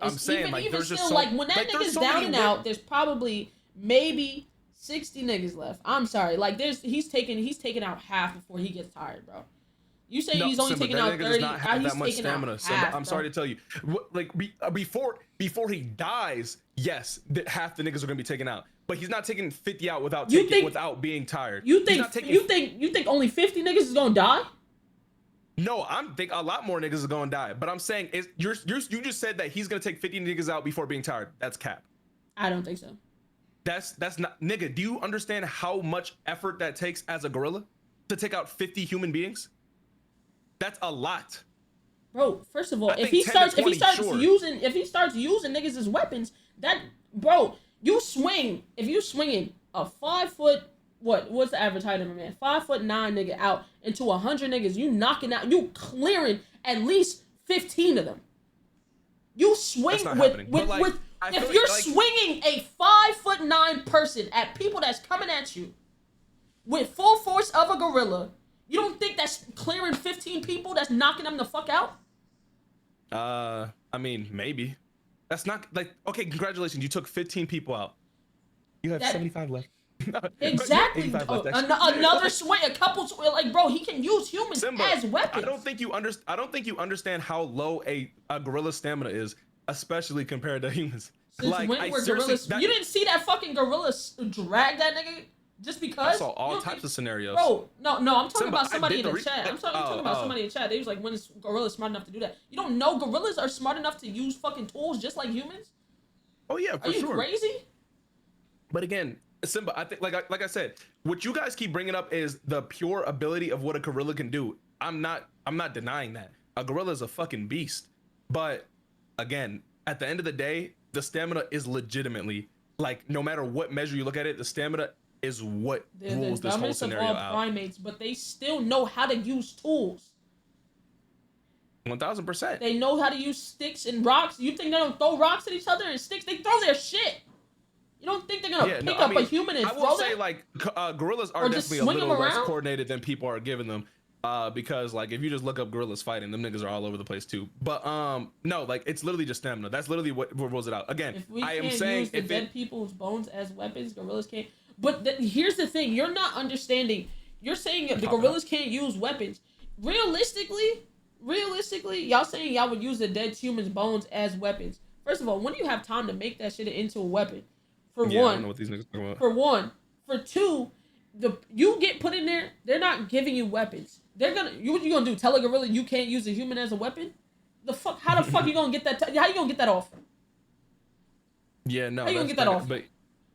I'm saying, like, there's just so, like when that nigga's down and out, there's probably maybe 60 niggas left. I'm sorry, like he's taking out half before he gets tired, bro. You say he's only taking out 30. Does not have that much stamina. I'm sorry to tell you, like before he dies, yes, half the niggas are gonna be taken out. But he's not taking 50 out without being tired. You think only 50 niggas is gonna die? No, I'm think a lot more niggas is gonna die. But I'm saying you just said that he's gonna take 50 niggas out before being tired. That's cap. I don't think so. That's not nigga. Do you understand how much effort that takes as a gorilla to take out 50 human beings? That's a lot. Bro, first of all, if he starts using niggas as weapons, if you swinging a 5 foot, what's the average height of a man? 5'9" nigga out into 100 niggas, you knocking out, you clearing at least 15 of them. You swing if you're swinging a 5'9" person at people that's coming at you with full force of a gorilla, you don't think that's clearing 15 people? That's knocking them the fuck out? I mean, maybe. That's not like okay. Congratulations, you took 15 people out. You have 75 left. Exactly. Another swing, a couple swing. Like, bro, he can use humans as weapons. I don't think you understand how low a gorilla stamina is, especially compared to humans. Like, gorillas, you didn't see that fucking gorilla drag that nigga just because? I saw all types of scenarios. Bro, no, I'm talking about somebody in the chat. I'm talking about somebody in the chat. They was like, when is gorilla smart enough to do that? You don't know gorillas are smart enough to use fucking tools just like humans? Oh yeah, for sure. Are you crazy? But again, Simba, I think like I said, what you guys keep bringing up is the pure ability of what a gorilla can do. I'm not denying that. A gorilla is a fucking beast. But again, at the end of the day, the stamina is legitimately, like, no matter what measure you look at it, the stamina is what rules this whole scenario out. They're the dumbest of all primates, but they still know how to use tools. 1000%. They know how to use sticks and rocks. You think they don't throw rocks at each other and sticks? They throw their shit. You don't think they're gonna pick up a human and throw them? I will say, like, gorillas are definitely a little less coordinated than people are giving them. Because like if you just look up gorillas fighting, them niggas are all over the place too. But no, like it's literally just stamina. That's literally what rules it out. Again, I am saying if dead people's bones as weapons, gorillas can't. But here's the thing: you're not understanding. You're saying the gorillas can't use weapons. Realistically, y'all saying y'all would use the dead human's bones as weapons. First of all, when do you have time to make that shit into a weapon? For one, I don't know what these niggas talking about. For one, for two, you get put in there, they're not giving you weapons. They're gonna what you gonna do? Tell a gorilla you can't use a human as a weapon? The fuck? How the fuck you gonna get that? How you gonna get that off? Yeah, no. How you gonna get that off? But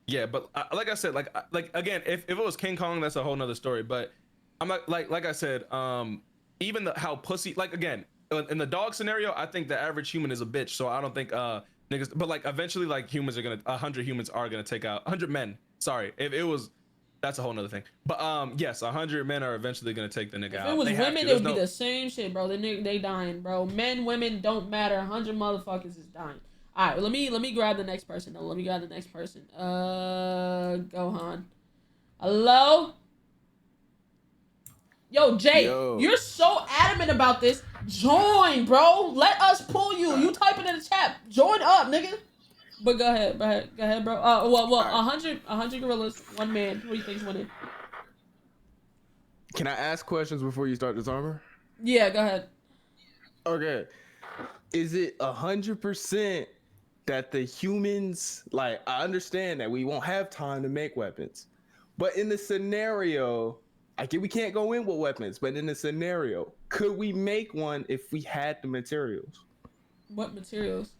yeah, but like I said, like again, if it was King Kong, that's a whole nother story. But I'm not like I said, even how pussy, like again, in the dog scenario, I think the average human is a bitch. So I don't think niggas, but like eventually, like humans are gonna 100 humans are gonna take out 100 men. Sorry, if it was that's a whole nother thing. But yes, 100 men are eventually gonna take the nigga If out. it was They have women, to. it would There's be the same shit, bro. They dying, bro. Men, women don't matter. 100 motherfuckers is dying. All right, let me grab the next person. Though. Let me grab the next person. Gohan. Hello. Yo, Jay, you're so adamant about this. Join, bro. Let us pull you. You type it in the chat. Join up, nigga. But go ahead, bro. Well, 100 gorillas, one man. Who do you think's winning? Can I ask questions before you start this armor? Yeah, go ahead. Okay. Is it 100% that the humans, like, I understand that we won't have time to make weapons, but in the scenario, I get we can't go in with weapons, but in the scenario, could we make one if we had the materials? What materials?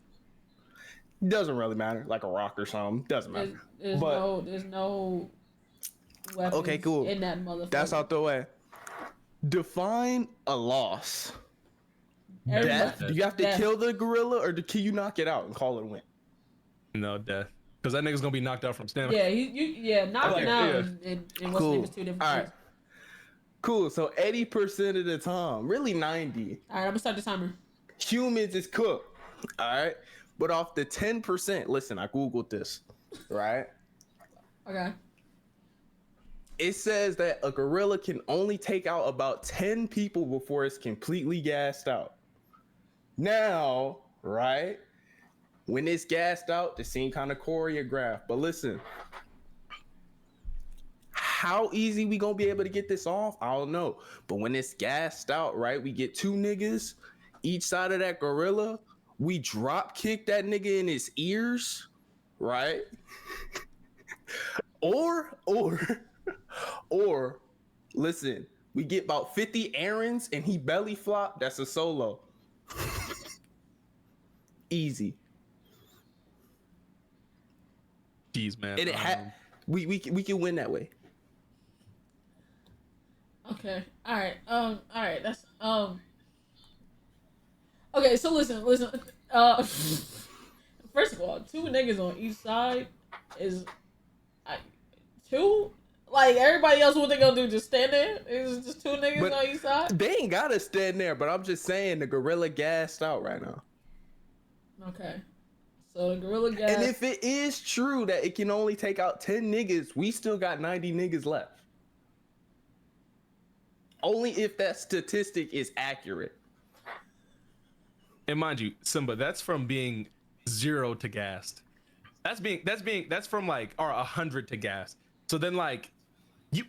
Doesn't really matter, like a rock or something. Doesn't matter. There's no weapons okay, cool. in that motherfucker. That's out the way. Define a loss. Death? Do you have to kill the gorilla, or can you knock it out and call it a win? No, death. Because that nigga's gonna be knocked out from stamina. Yeah, knocking out and what's cool. name is two different All things. right. Cool. So 80% of the time, really 90. All right, I'm gonna start the timer. Humans is cooked. All right. But off the 10%, listen, I Googled this, right? Okay. It says that a gorilla can only take out about 10 people before it's completely gassed out. Now, right? When it's gassed out, the scene kind of choreographed. But listen, how easy we gonna be able to get this off? I don't know. But when it's gassed out, right? We get two niggas each side of that gorilla. We drop kick that nigga in his ears, right? or listen, we get about 50 errands and he belly flop. That's a solo. Easy. Jeez, man. We can win that way. Okay. All right. That's Okay, so listen. First of all, two niggas on each side is two. Like everybody else, what they gonna do? Just stand there? It's just two niggas on each side. They ain't gotta stand there, but I'm just saying the gorilla gassed out right now. Okay. So the gorilla gas. And if it is true that it can only take out 10 niggas, we still got 90 niggas left. Only if that statistic is accurate. And mind you, Simba, that's from being 0 to gassed. That's from like 100 to gassed. So then like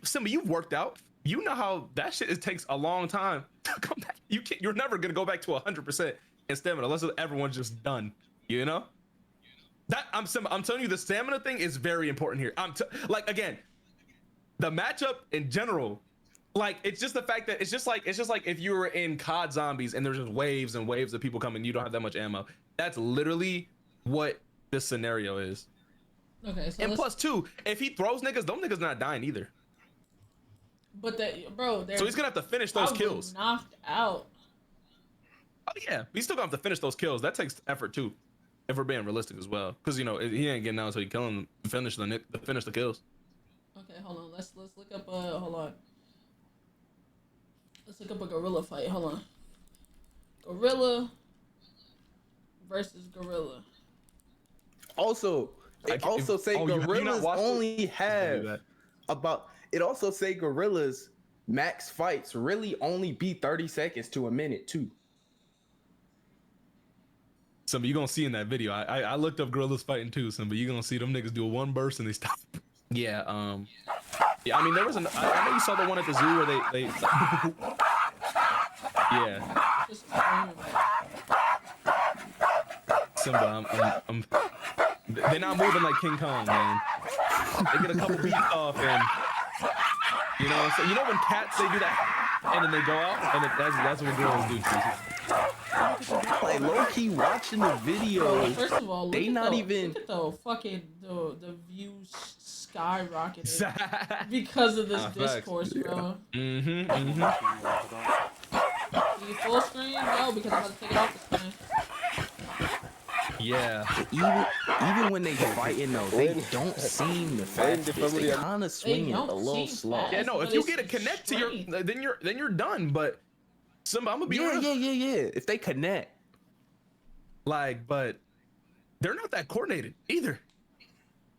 Simba, you've worked out. You know how that shit takes a long time to come back. You're never gonna go back to 100% in stamina unless everyone's just done. You know? I'm telling you, the stamina thing is very important here. Like again, the matchup in general, like it's just the fact that it's just like if you were in COD Zombies and there's just waves and waves of people coming, you don't have that much ammo. That's literally what this scenario is. Okay, so and plus two, if he throws niggas, them niggas not dying either. But so he's gonna have to finish those kills. Knocked out. Oh yeah, he's still gonna have to finish those kills. That takes effort too, if we're being realistic as well. Because you know he ain't getting out until he kill him, finish the kills. Okay, hold on. Let's look up. Hold on. Let's look up a gorilla fight. Hold on. Gorilla versus gorilla. Also, it also say gorillas only have about. It also say gorillas max fights really only be 30 seconds to a minute too. Simba, you gonna see in that video. I looked up gorillas fighting too, Simba. You gonna see them niggas do a one burst and they stop. Yeah. Yeah. I mean, there was I know you saw the one at the zoo where they. Yeah. Simba, they're not moving like King Kong, man. They get a couple beats off and. You know, so you know when cats they do that and then they go out and that's what gorillas do. Like low key watching the video. Bro, first of all, look at the fucking the views skyrocketed because of this discourse, bro. You full screen? No, because I'm about to take it off the screen. Yeah. Even when they fighting though, they don't seem the fastest. They kind of swing it a little slow. Yeah, no. If you get a connect to your, then you're done. But Simba, I'm gonna be real. Yeah. If they connect, like, but they're not that coordinated either.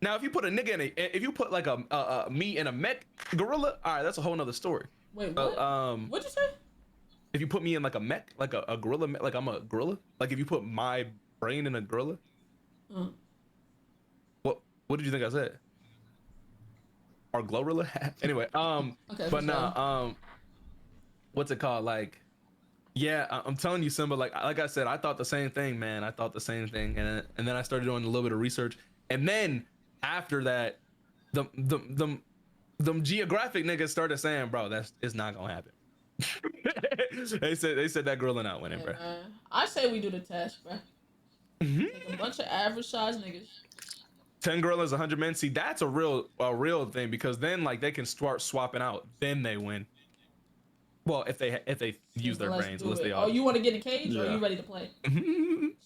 Now, if you put a nigga in if you put like a me in a mech gorilla, all right, that's a whole nother story. Wait, what? What'd you say? If you put me in like a mech, like a gorilla, like I'm a gorilla, like if you put my brain in a gorilla, what did you think I said? Or glorilla? Anyway, okay, but nah, what's it called? Like, yeah, I'm telling you, Simba. Like I said, I thought the same thing, man. I thought the same thing, and then I started doing a little bit of research, and then after that, the geographic niggas started saying, bro, it's not gonna happen. they said that gorilla not winning, bro. I say we do the test, bro. Like a bunch of average size niggas. 10 gorillas, 100 men. See, that's a real thing, because then like they can start swapping out, then they win. Well, if they use their brains, unless they all. Oh, you want to get in a cage, or are you ready to play?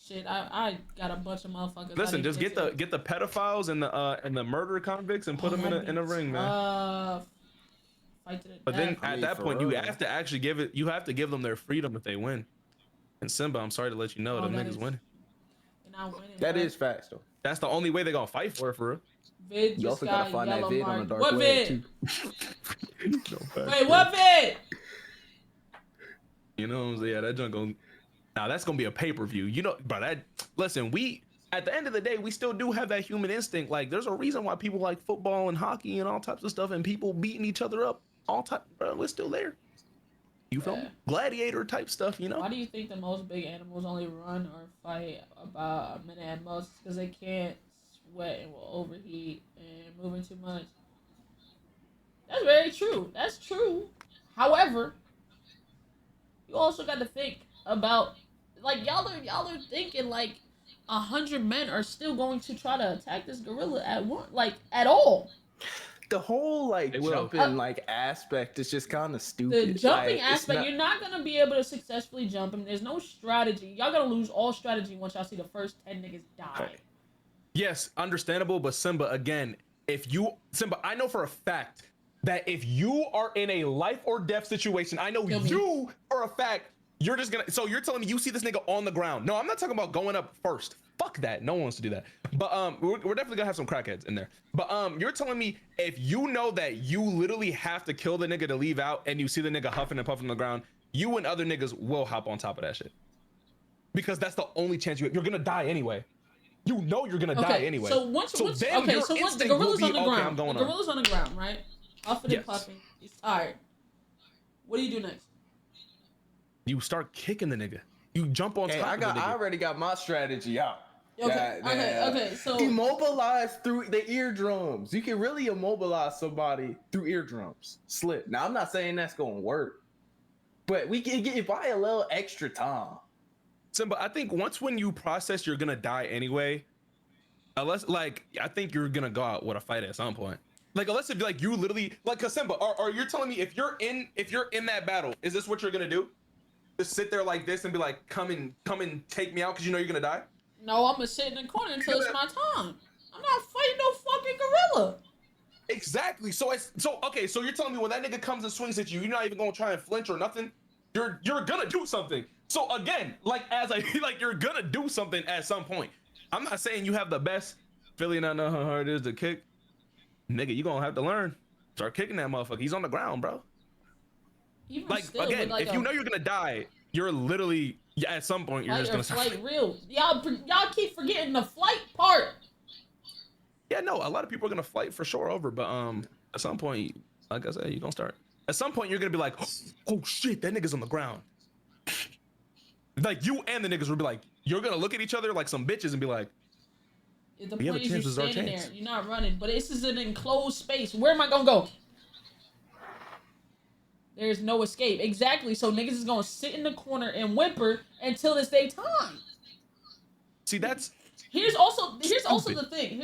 Shit, I got a bunch of motherfuckers. Listen, just get the pedophiles and the murder convicts and put them in a ring, man. Fight to the but death. then at that point, you have to actually give them their freedom if they win. And Simba, I'm sorry to let you know, them niggas winning. That is facts though. That's the only way they're gonna fight for it. Vid you also gotta find that vid on the dark web web too. Wait, what vid? You know what I'm saying? Yeah, that junk gonna. Now that's gonna be a pay-per-view. You know, but listen, at the end of the day, we still do have that human instinct. Like, there's a reason why people like football and hockey and all types of stuff, and people beating each other up all time. Bro, we're still there. You feel me? Gladiator type stuff, you know? Why do you think the most big animals only run or fight about a minute at most? Because they can't sweat and will overheat and moving too much. That's very true. That's true. However, you also got to think about, like, y'all are thinking like 100 men are still going to try to attack this gorilla at all. The whole jumping aspect is just kind of stupid. The jumping aspect, you're not gonna be able to successfully jump him. There's no strategy. Y'all gonna lose all strategy once y'all see the first 10 niggas die. Yes, understandable, but Simba, again, I know for a fact that if you are in a life or death situation, I know you for a fact, you're just gonna. So you're telling me you see this nigga on the ground? No, I'm not talking about going up first. Fuck that. No one wants to do that. But we're definitely gonna have some crackheads in there. But you're telling me if you know that you literally have to kill the nigga to leave out, and you see the nigga huffing and puffing on the ground, you and other niggas will hop on top of that shit, because that's the only chance you're gonna die anyway. You know you're gonna die anyway. So once the gorilla's on the ground, the gorilla's on the ground, right? Huffing and puffing. He's tired. What do you do next? You start kicking the nigga. You jump on top of the nigga. I already got my strategy out. Okay, so immobilize through the eardrums. You can really immobilize somebody through eardrums. Slip. Now I'm not saying that's gonna work, but we can get by a little extra time. Simba, I think when you process you're gonna die anyway, unless I think you're gonna go out with a fight at some point. Like, unless if you literally cause Simba, or you're telling me if you're in that battle, is this what you're gonna do? Just sit there like this and be like, come and take me out because you know you're gonna die? No, I'm gonna sit in the corner until it's my time. I'm not fighting no fucking gorilla. Exactly. So you're telling me when that nigga comes and swings at you, you're not even gonna try and flinch or nothing? You're gonna do something. So again, you're gonna do something at some point. I'm not saying you have the best Philly, not know how hard it is to kick. Nigga, you gonna have to learn. Start kicking that motherfucker. He's on the ground, bro. Again, if you know you're gonna die, you're literally at some point you're just gonna flight real. Y'all keep forgetting the flight part. Yeah, no, a lot of people are gonna fight for sure over, but at some point, like I said, you're gonna start. At some point, you're gonna be like, oh shit, that nigga's on the ground. Like, you and the niggas will be like, you're gonna look at each other like some bitches and be like, the point is you're standing there, you're not running, but this is an enclosed space. Where am I gonna go? There's no escape. Exactly. So niggas is gonna sit in the corner and whimper until it's their time. See, here's also the thing.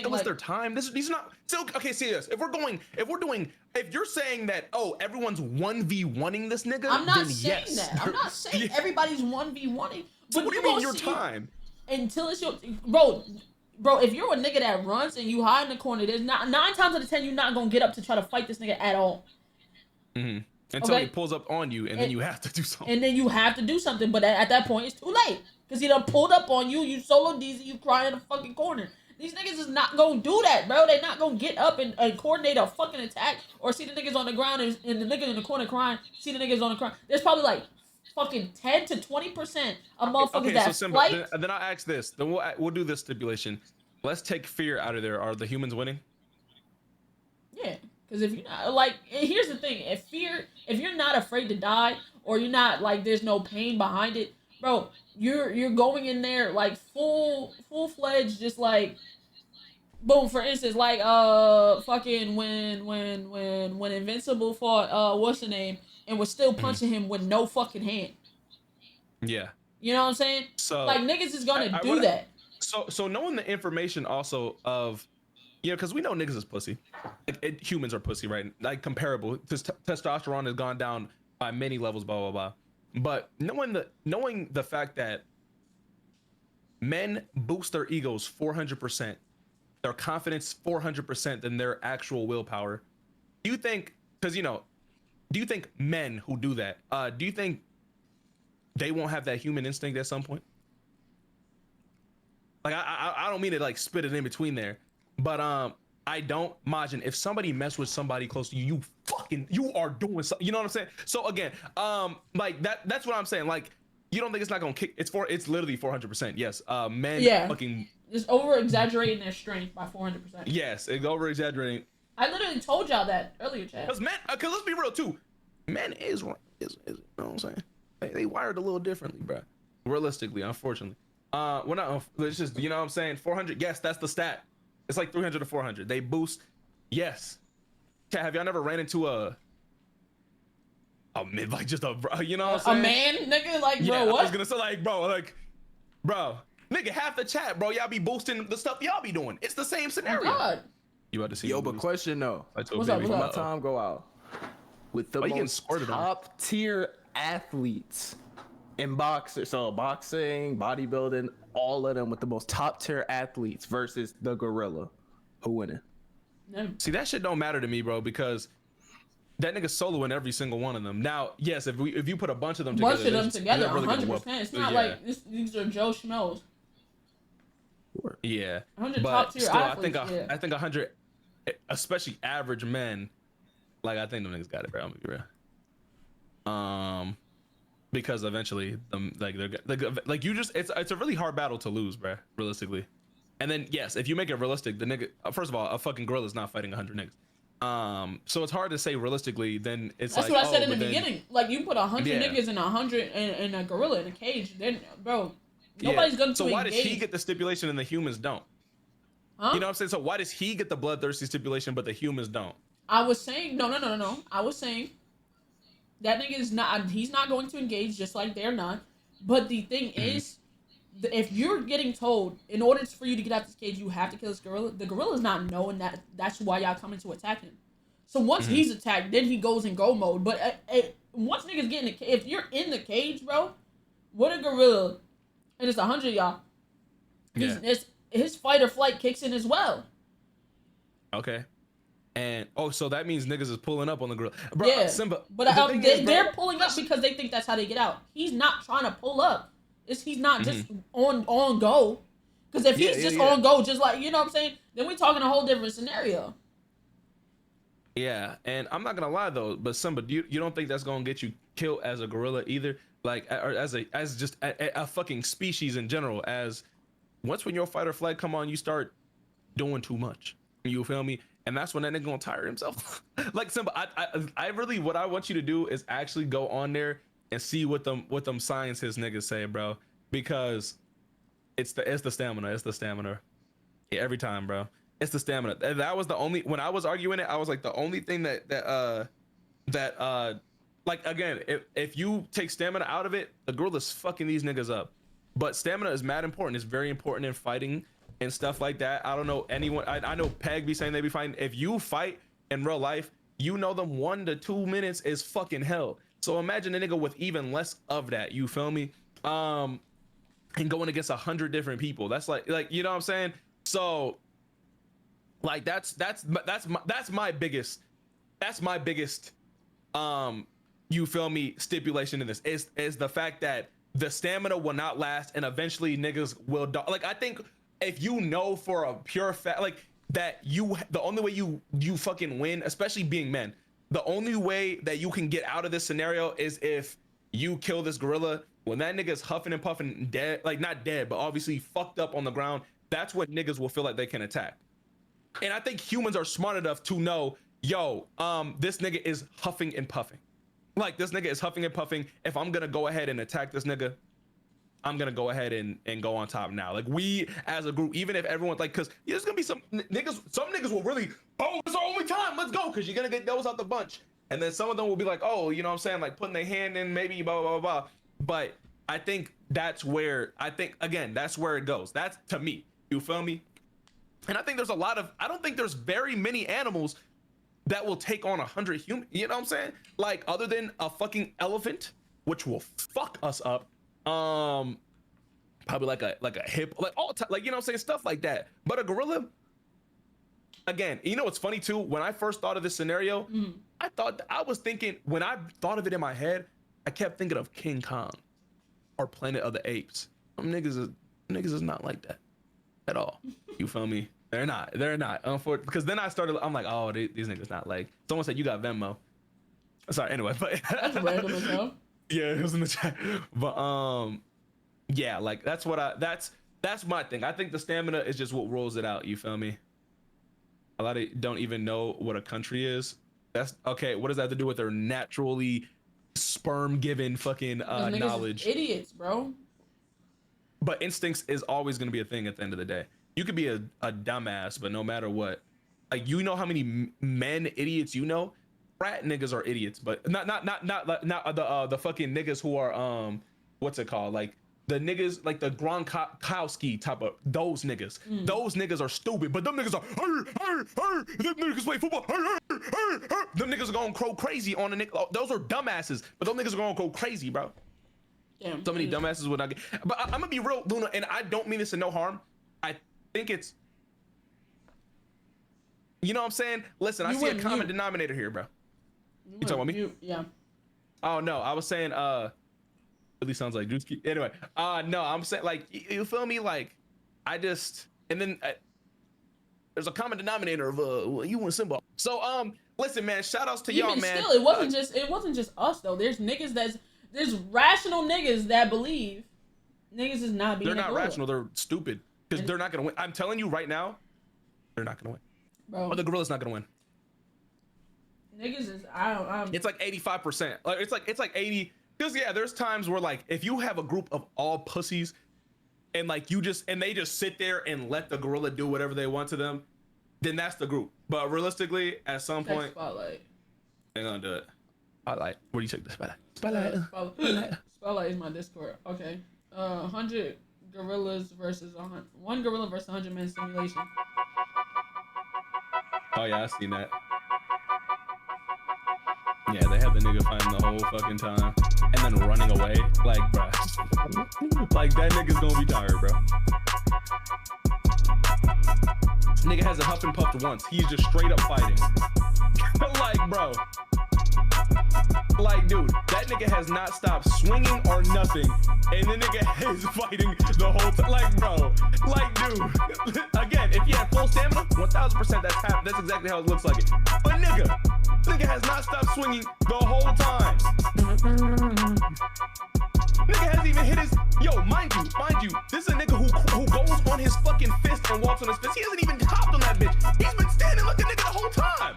Unless their time. These are not. So okay, see this. If you're saying that, everyone's 1v1ing this nigga, I'm not saying that. I'm not saying everybody's 1v1ing. So what do you mean your time? until it's your bro. If you're a nigga that runs and you hide in the corner, there's not 9 times out of 10 you're not gonna get up to try to fight this nigga at all. Mm-hmm. Until he pulls up on you, and then you have to do something. And then you have to do something, but at that point it's too late. Because he done pulled up on you, you solo DZ, you cry in the fucking corner. These niggas is not gonna do that, bro. They not gonna get up and coordinate a fucking attack or see the niggas on the ground and the nigga in the corner crying, see the niggas on the ground. There's probably like fucking 10 to 20% of motherfuckers that Simba, fight. then I'll ask this. Then we'll do this stipulation. Let's take fear out of there. Are the humans winning? Yeah. Because if you're not, like, here's the thing. If you're not afraid to die, or you're not, like, there's no pain behind it, bro, you're going in there, like, full-fledged, just, like, boom, for instance, like, fucking when Invincible fought, what's the name, and was still punching him with no fucking hand. Yeah. You know what I'm saying? So, like, niggas is gonna do that. So knowing the information also of, because we know niggas is pussy. Humans are pussy, right? Like, comparable. Testosterone has gone down by many levels, blah, blah, blah. But knowing the fact that men boost their egos 400%, their confidence 400% than their actual willpower. Do you think, because, do you think men who do that, do you think they won't have that human instinct at some point? Like, I don't mean to, like, spit it in between there. But I don't imagine if somebody mess with somebody close to you, you are doing something. You know what I'm saying? So again, like that's what I'm saying. Like, you don't think it's not gonna kick? It's literally 400%. Yes. Men fucking just over exaggerating their strength by 400%. Yes, it's over exaggerating. I literally told y'all that earlier, Chad. Because let's be real too. Men is you know what I'm saying? They wired a little differently, bro. Realistically, unfortunately. Well, not. It's just, you know what I'm saying. 400. Yes, that's the stat. It's like 300 to 400. They boost. Yes. Have y'all never ran into a like just a, you know what I'm saying? A man, nigga, like, bro, what? I was gonna say, like, bro, nigga, half the chat, bro, y'all be boosting the stuff y'all be doing. It's the same scenario. Oh, God. You about to see? Yo, but question though. What's up? My time go out with the most top tier athletes in boxing. So boxing, bodybuilding, all of them with the most top tier athletes versus the gorilla. Who winning? See, that shit don't matter to me, bro, because that nigga soloing every single one of them. Now, yes, if you put a bunch of them together, 100%. It's not like these are Joe Schmoes. Yeah, 100 but top tier still, athletes, I think 100, especially average men, like, I think them niggas got it, bro. I'm gonna be real. Because eventually, like you just, it's a really hard battle to lose, bro. Realistically, and then yes, if you make it realistic, the nigga, first of all, a fucking gorilla is not fighting 100 niggas. So it's hard to say realistically. Then it's that's like, what I said in the beginning. Like, you put 100 niggas and 100 and a gorilla in a cage, then, bro, nobody's gonna. So why does he get the stipulation and the humans don't? Huh? You know what I'm saying? So why does he get the bloodthirsty stipulation but the humans don't? I was saying no. I was saying that nigga is not. He's not going to engage, just like they're not. But the thing is, if you're getting told in order for you to get out this cage, you have to kill this gorilla. The gorilla's not knowing that. That's why y'all coming to attack him. So once he's attacked, then he goes in go mode. But once niggas get in the cage, if you're in the cage, bro, with a gorilla, and it's 100 y'all, his fight or flight kicks in as well. Okay. And so that means niggas is pulling up on the gorilla, bro. Yeah, Simba, but they're pulling up because they think that's how they get out. He's not trying to pull up. He's not just on go. Because if he's just on go, just like, you know what I'm saying, then we're talking a whole different scenario. Yeah, and I'm not gonna lie though, but Simba, you don't think that's gonna get you killed as a gorilla either? Like, or as just a fucking species in general. As once when your fight or flight come on, you start doing too much. You feel me? And that's when that nigga gonna tire himself. Like, Simba, I really, what I want you to do is actually go on there and see what them scientists niggas say, bro. Because it's the stamina. Yeah, every time, bro. It's the stamina. And that was the only, when I was arguing it, I was like, the only thing that like, again, if you take stamina out of it, the gorilla's fucking these niggas up. But stamina is mad important. It's very important in fighting and stuff like that. I don't know anyone. I know Peg be saying they be fighting. If you fight in real life, you know them 1 to 2 minutes is fucking hell. So imagine a nigga with even less of that. You feel me? and going against 100 different people. That's like you know what I'm saying? So like that's my biggest you feel me, stipulation in this is the fact that the stamina will not last and eventually niggas will die. Like I think if you know for a pure fact like that the only way you fucking win, especially being men, the only way that you can get out of this scenario is if you kill this gorilla when that nigga's huffing and puffing dead, like not dead, but obviously fucked up on the ground. That's when niggas will feel like they can attack. And I think humans are smart enough to know, yo, this nigga is huffing and puffing. Like this nigga is huffing and puffing. If I'm gonna go ahead and attack this nigga, I'm gonna go ahead and go on top now. Like we as a group, even if everyone's like, cause there's gonna be some niggas will really, oh, it's our only time, let's go, cause you're gonna get those out the bunch. And then some of them will be like, oh, you know what I'm saying, like putting their hand in, maybe blah blah blah. But I think that's where that's where it goes. That's to me, you feel me? And I think there's I don't think there's very many animals that will take on 100 humans. You know what I'm saying? Like other than a fucking elephant, which will fuck us up. Probably like a hip, like all time, like you know what I'm saying, stuff like that. But a gorilla, again, you know what's funny too? When I first thought of this scenario, I was thinking, when I thought of it in my head, I kept thinking of King Kong or Planet of the Apes. Some niggas is not like that at all. You feel me? They're not. Unfortunately, because then I'm like, oh, these niggas not like. Someone said you got Venmo. Sorry. Anyway, but that's random as hell. Yeah, it was in the chat. But yeah, like that's my thing. I think the stamina is just what rolls it out. You feel me? A lot of don't even know what a country is. That's okay. What does that have to do with their naturally sperm given fucking knowledge? Idiots, bro. But instincts is always gonna be a thing at the end of the day. You could be a dumbass, but no matter what, like you know how many men idiots you know. Rat niggas are idiots, but not the fucking niggas who are what's it called, like the niggas like the Gronkowski type of those niggas. Those niggas are stupid, but them niggas are them niggas play football. Them niggas are going go crazy on the nigga. Those are dumbasses, but those niggas are going go crazy, bro. Damn, so many dumbasses would not get. But I'm gonna be real, Luna, and I don't mean this in no harm. I think it's, you know what I'm saying. Listen, I see a common denominator here, bro. You talking about me? Yeah. Oh no, I was saying really sounds like Drewski. Anyway, no, I'm saying like you feel me? Like I just and then there's a common denominator of you and Simba. So listen, man, shout outs to y'all, man. Still, it wasn't just us though. There's niggas there's rational niggas that believe niggas is not being. They're not rational. They're stupid because they're not gonna win. I'm telling you right now, they're not gonna win. Bro, or the gorilla's not gonna win. Niggas is it's like 85%. Like it's like 80. Because yeah, there's times where like if you have a group of all pussies and like they just sit there and let the gorilla do whatever they want to them, then that's the group. But realistically, at some point, Spotlight. They're gonna do it. Spotlight. Where do you take the spotlight? Spotlight is my Discord. Okay. 100 gorillas versus 100. 1 gorilla versus 100 men simulation. Oh yeah, I seen that. Yeah, they have the nigga fighting the whole fucking time and then running away. Like, bruh. Like, that nigga's gonna be tired, bro. This nigga hasn't huffed and puffed once. He's just straight up fighting. Like, bro. Like, dude, that nigga has not stopped swinging or nothing. And the nigga is fighting the whole time. Like, bro. Like, dude. Again, if you have full stamina, 1000% that's exactly how it looks like it. But nigga has not stopped swinging the whole time. Nigga hasn't even hit his. Yo, mind you, this is a nigga who goes on his fucking fist and walks on his fist. He hasn't even hopped on that bitch. He's been standing looking nigga the whole time.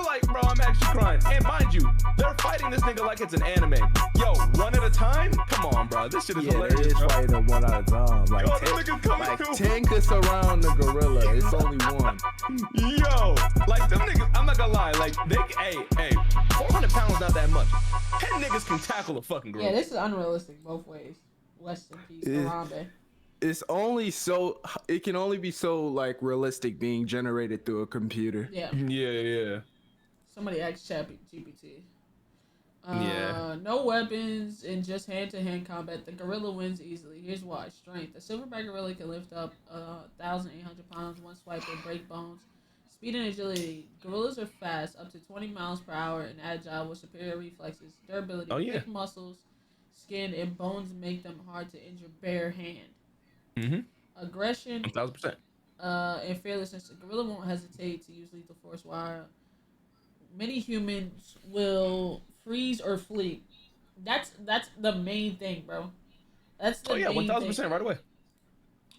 Like, bro, I'm actually crying. And mind you, they're fighting this nigga like it's an anime. Yo, one at a time? Come on, bro. This shit is hilarious. They is fighting them one at a time. Like, yo, 10 could surround the gorilla. It's only one. Yo, like them niggas, I'm not gonna lie. Like, hey, 400 pounds not that much. 10 niggas can tackle a fucking gorilla. Yeah, this is unrealistic both ways. Rest in peace, Harambe. It's only so, it can only be so like realistic being generated through a computer. Yeah. Yeah. Somebody asked ChatGPT. Yeah. no weapons and just hand-to-hand combat, the gorilla wins easily. Here's why. Strength. A silverback gorilla can lift up 1,800 pounds, one swipe, and break bones. Speed and agility. Gorillas are fast, up to 20 miles per hour, and agile with superior reflexes. Durability. Thick muscles, skin, and bones make them hard to injure bare hand. Aggression. 1,000%. And fearlessness. A gorilla won't hesitate to use lethal force, while many humans will freeze or flee. That's the main thing, bro. That's the main 1,000% thing. right away.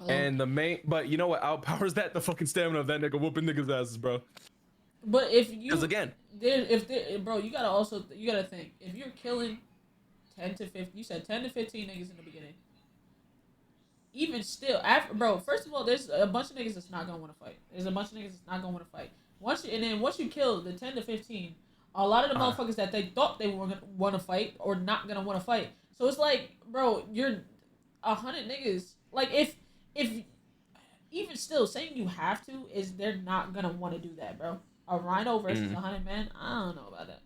And the main, but you know what outpowers that? The fucking stamina of that nigga whooping niggas' asses, bro. But if you, because again, bro, you gotta think, if you're killing 10 to 15, you said 10 to 15 niggas in the beginning. Even still, bro, first of all, there's a bunch of niggas that's not gonna want to fight. There's a bunch of niggas that's not gonna want to fight. Once you kill the 10 to 15, a lot of the motherfuckers that they thought they were gonna want to fight or not gonna want to fight. So it's like, bro, you're 100 niggas. Like if even still saying you have to is they're not gonna want to do that, bro. A rhino versus 100 men, I don't know about that.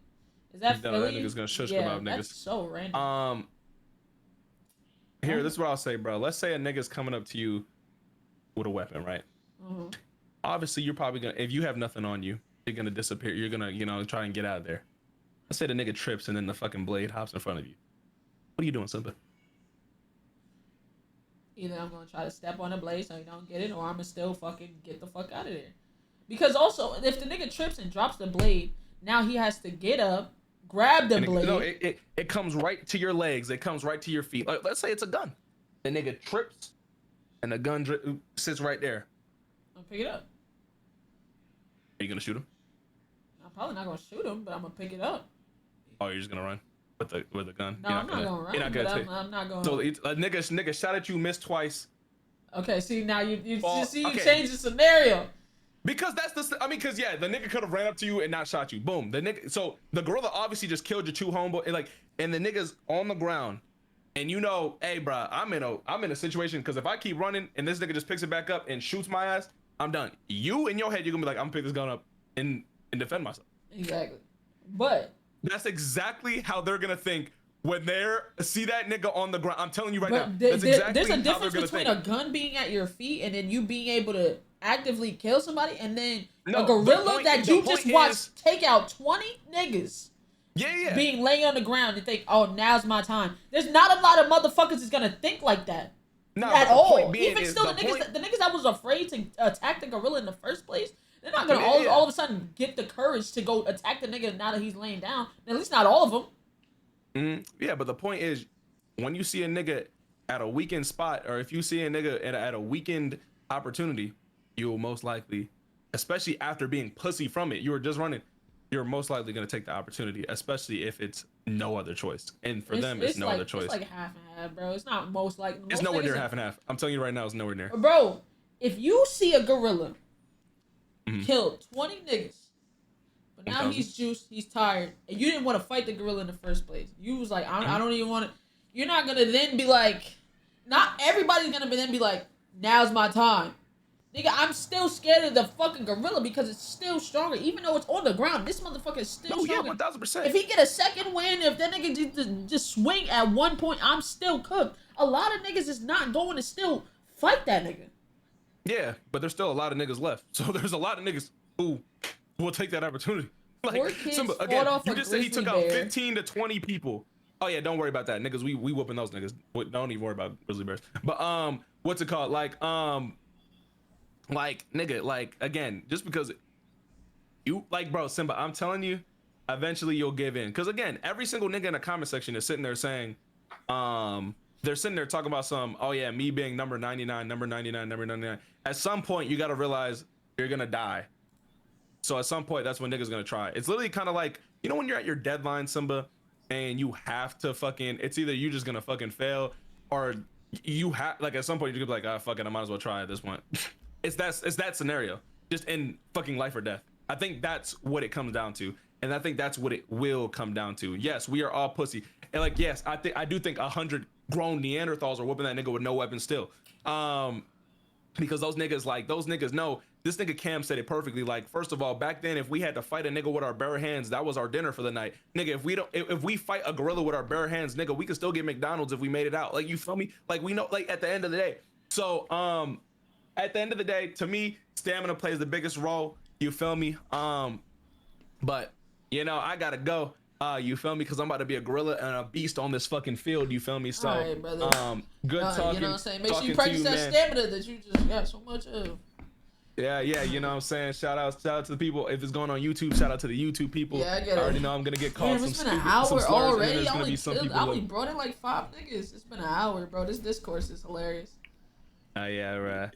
Is that Philly? That nigga's gonna shush about niggas. That's so random. Here, this is what I'll say, bro. Let's say a nigga's coming up to you with a weapon, right? Obviously, you're probably gonna, if you have nothing on you, you're gonna disappear. You're gonna, try and get out of there. Let's say the nigga trips and then the fucking blade hops in front of you. What are you doing, Simba? Either I'm gonna try to step on the blade so you don't get it, or I'm gonna still fucking get the fuck out of there. Because also, if the nigga trips and drops the blade, now he has to get up, grab the blade. No, it comes right to your legs. It comes right to your feet. Like, let's say it's a gun. The nigga trips, and the gun sits right there. I'll pick it up. Are you gonna shoot him? I'm probably not gonna shoot him, but I'm gonna pick it up. Oh, you're just gonna run with the gun? No, I'm not gonna run. You're not gonna I'm not gonna. So a nigga shot at you, missed twice. Okay, see now you changed the scenario. Because the nigga could have ran up to you and not shot you. Boom. So the gorilla obviously just killed your two homeboy, and the nigga's on the ground, and hey, bro, I'm in a situation, because if I keep running and this nigga just picks it back up and shoots my ass, I'm done. You in your head, you're gonna be like, I'm gonna pick this gun up and defend myself. Exactly. But that's exactly how they're gonna think when they see that nigga on the ground. I'm telling you right now. There's a difference between a gun being at your feet and then you being able to actively kill somebody, and then a gorilla that you just watched take out 20 niggas. Yeah. Being laying on the ground and think, oh, now's my time. There's not a lot of motherfuckers that's gonna think like that. At all. Even still, the niggas that was afraid to attack the gorilla in the first place, they're not gonna all of a sudden get the courage to go attack the nigga now that he's laying down. At least not all of them. Yeah, but the point is, when you see a nigga at a weakened spot, or if you see a nigga at a weakened opportunity, you will most likely, especially after being pussy from it, you were just running, you're most likely going to take the opportunity, especially if it's no other choice. And for them, it's no other choice. It's like half and half, bro. It's not most likely. It's nowhere near half and half. I'm telling you right now, it's nowhere near. Bro, if you see a gorilla kill 20 niggas, but now he's juiced, he's tired, and you didn't want to fight the gorilla in the first place. You was like, I don't even want to. You're not going to then be like, not everybody's going to then be like, now's my time. Nigga, I'm still scared of the fucking gorilla because it's still stronger. Even though it's on the ground, this motherfucker is still stronger. Yeah, 1000%. If he get a second win, if that nigga just swing at one point, I'm still cooked. A lot of niggas is not going to still fight that nigga. Yeah, but there's still a lot of niggas left. So there's a lot of niggas who will take that opportunity. Like, again, you just said he took out 15 to 20 people. Oh yeah, don't worry about that. Niggas, we whooping those niggas. Don't even worry about grizzly bears. But what's it called? Nigga, again, just because you bro, Simba, I'm telling you, eventually you'll give in. Cause again, every single nigga in the comment section is sitting there saying, they're sitting there talking about me being number 99. At some point, you gotta realize you're gonna die. So at some point, that's when niggas gonna try. It's literally kind of like, when you're at your deadline, Simba, and you have to it's either you just gonna fucking fail, or you have, at some point you're gonna be like, fuck it, I might as well try at this point. It's that scenario, just in fucking life or death. I think that's what it comes down to, and I think that's what it will come down to. Yes, we are all pussy, and yes, I do think 100 grown Neanderthals are whooping that nigga with no weapon still. because those niggas know. This nigga Cam said it perfectly. Like, first of all, back then, if we had to fight a nigga with our bare hands, that was our dinner for the night. Nigga, if we fight a gorilla with our bare hands, nigga, we could still get McDonald's if we made it out. Like, you feel me? Like, we know, like, at the end of the day. So, at the end of the day, to me, stamina plays the biggest role. You feel me? But, you know, I gotta go. You feel me? Because I'm about to be a gorilla and a beast on this fucking field. You feel me? So, right, brother. Good talking. You know what I'm saying? Make sure you practice that stamina that you just got so much of. Yeah, you know what I'm saying? Shout out to the people. If it's going on YouTube, shout out to the YouTube people. Yeah, I get it. I already know I'm gonna get called Damn, some it's been an hour already. I only like, brought in like 5 niggas. It's been an hour, bro. This discourse is hilarious. Yeah, right.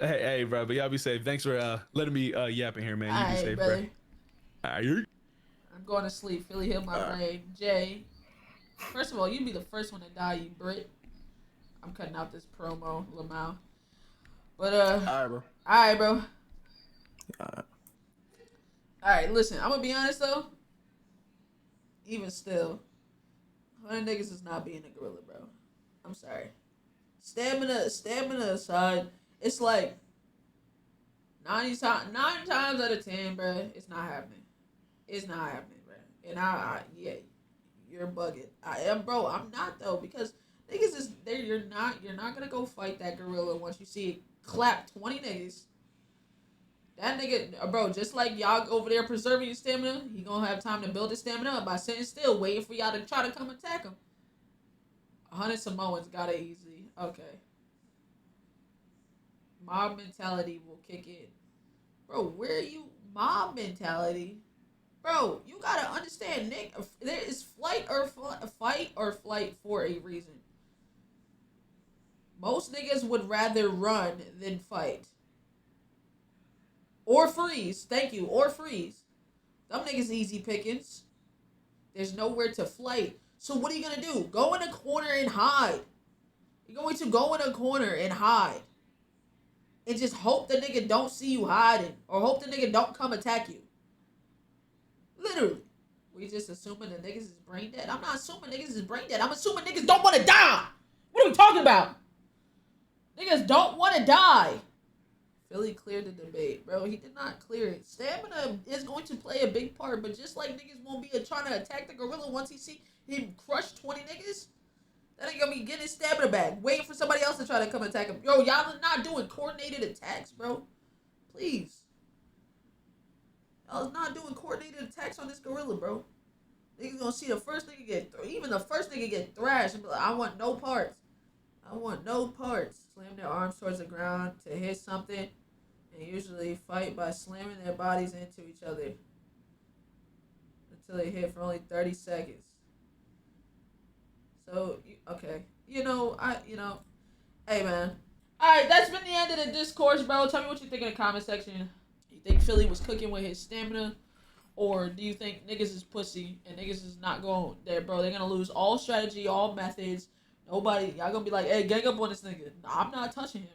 Hey, bro, but y'all be safe. Thanks for letting me yap in here, man. You be safe, brother. Bro. Alright. I'm going to sleep. Philly hit my brain. Jay, first of all, you be the first one to die, you Brit. I'm cutting out this promo, Lamau. But Alright, bro. Alright, bro. Alright, listen, I'm gonna be honest though. Even still, 100 niggas is not being a gorilla, bro. I'm sorry. Stamina aside, it's like 9 times out of 10, bro, it's not happening. It's not happening, bro. And yeah, you're bugging. I am, bro. I'm not though, because niggas is there. You're not gonna go fight that gorilla once you see it clap 20 niggas. That nigga, bro, just like y'all over there preserving your stamina, he gonna have time to build his stamina up by sitting still, waiting for y'all to try to come attack him. 100 Samoans got it easy. Okay. Mob mentality will kick in. Bro, where are you? Mob mentality? Bro, you gotta understand, Nick, there is fight or flight for a reason. Most niggas would rather run than fight. Or freeze. Thank you. Or freeze. Them niggas easy pickings. There's nowhere to flight. So what are you gonna do? Go in a corner and hide. You're going to go in a corner and hide. And just hope the nigga don't see you hiding. Or hope the nigga don't come attack you. Literally. We just assuming the niggas is brain dead? I'm not assuming niggas is brain dead. I'm assuming niggas don't want to die. What are we talking about? Niggas don't want to die. Philly cleared the debate, bro. He did not clear it. Stamina is going to play a big part, but just like niggas won't be trying to attack the gorilla once he see him crush 20 niggas, that ain't gonna be getting his stamina back, waiting for somebody else to try to come attack him. Yo, y'all are not doing coordinated attacks, bro. Please. Y'all is not doing coordinated attacks on this gorilla, bro. Niggas gonna see the first nigga get thrashed and be like, I want no parts. I want no parts. Slam their arms towards the ground to hit something, and usually fight by slamming their bodies into each other until they hit for only 30 seconds. So, okay. Hey, man. Alright, that's been the end of the discourse, bro. Tell me what you think in the comment section. You think Philly was cooking with his stamina? Or do you think niggas is pussy and niggas is not going there, bro? They're gonna lose all strategy, all methods. Nobody, y'all gonna be like, hey, gang up on this nigga. Nah, I'm not touching him.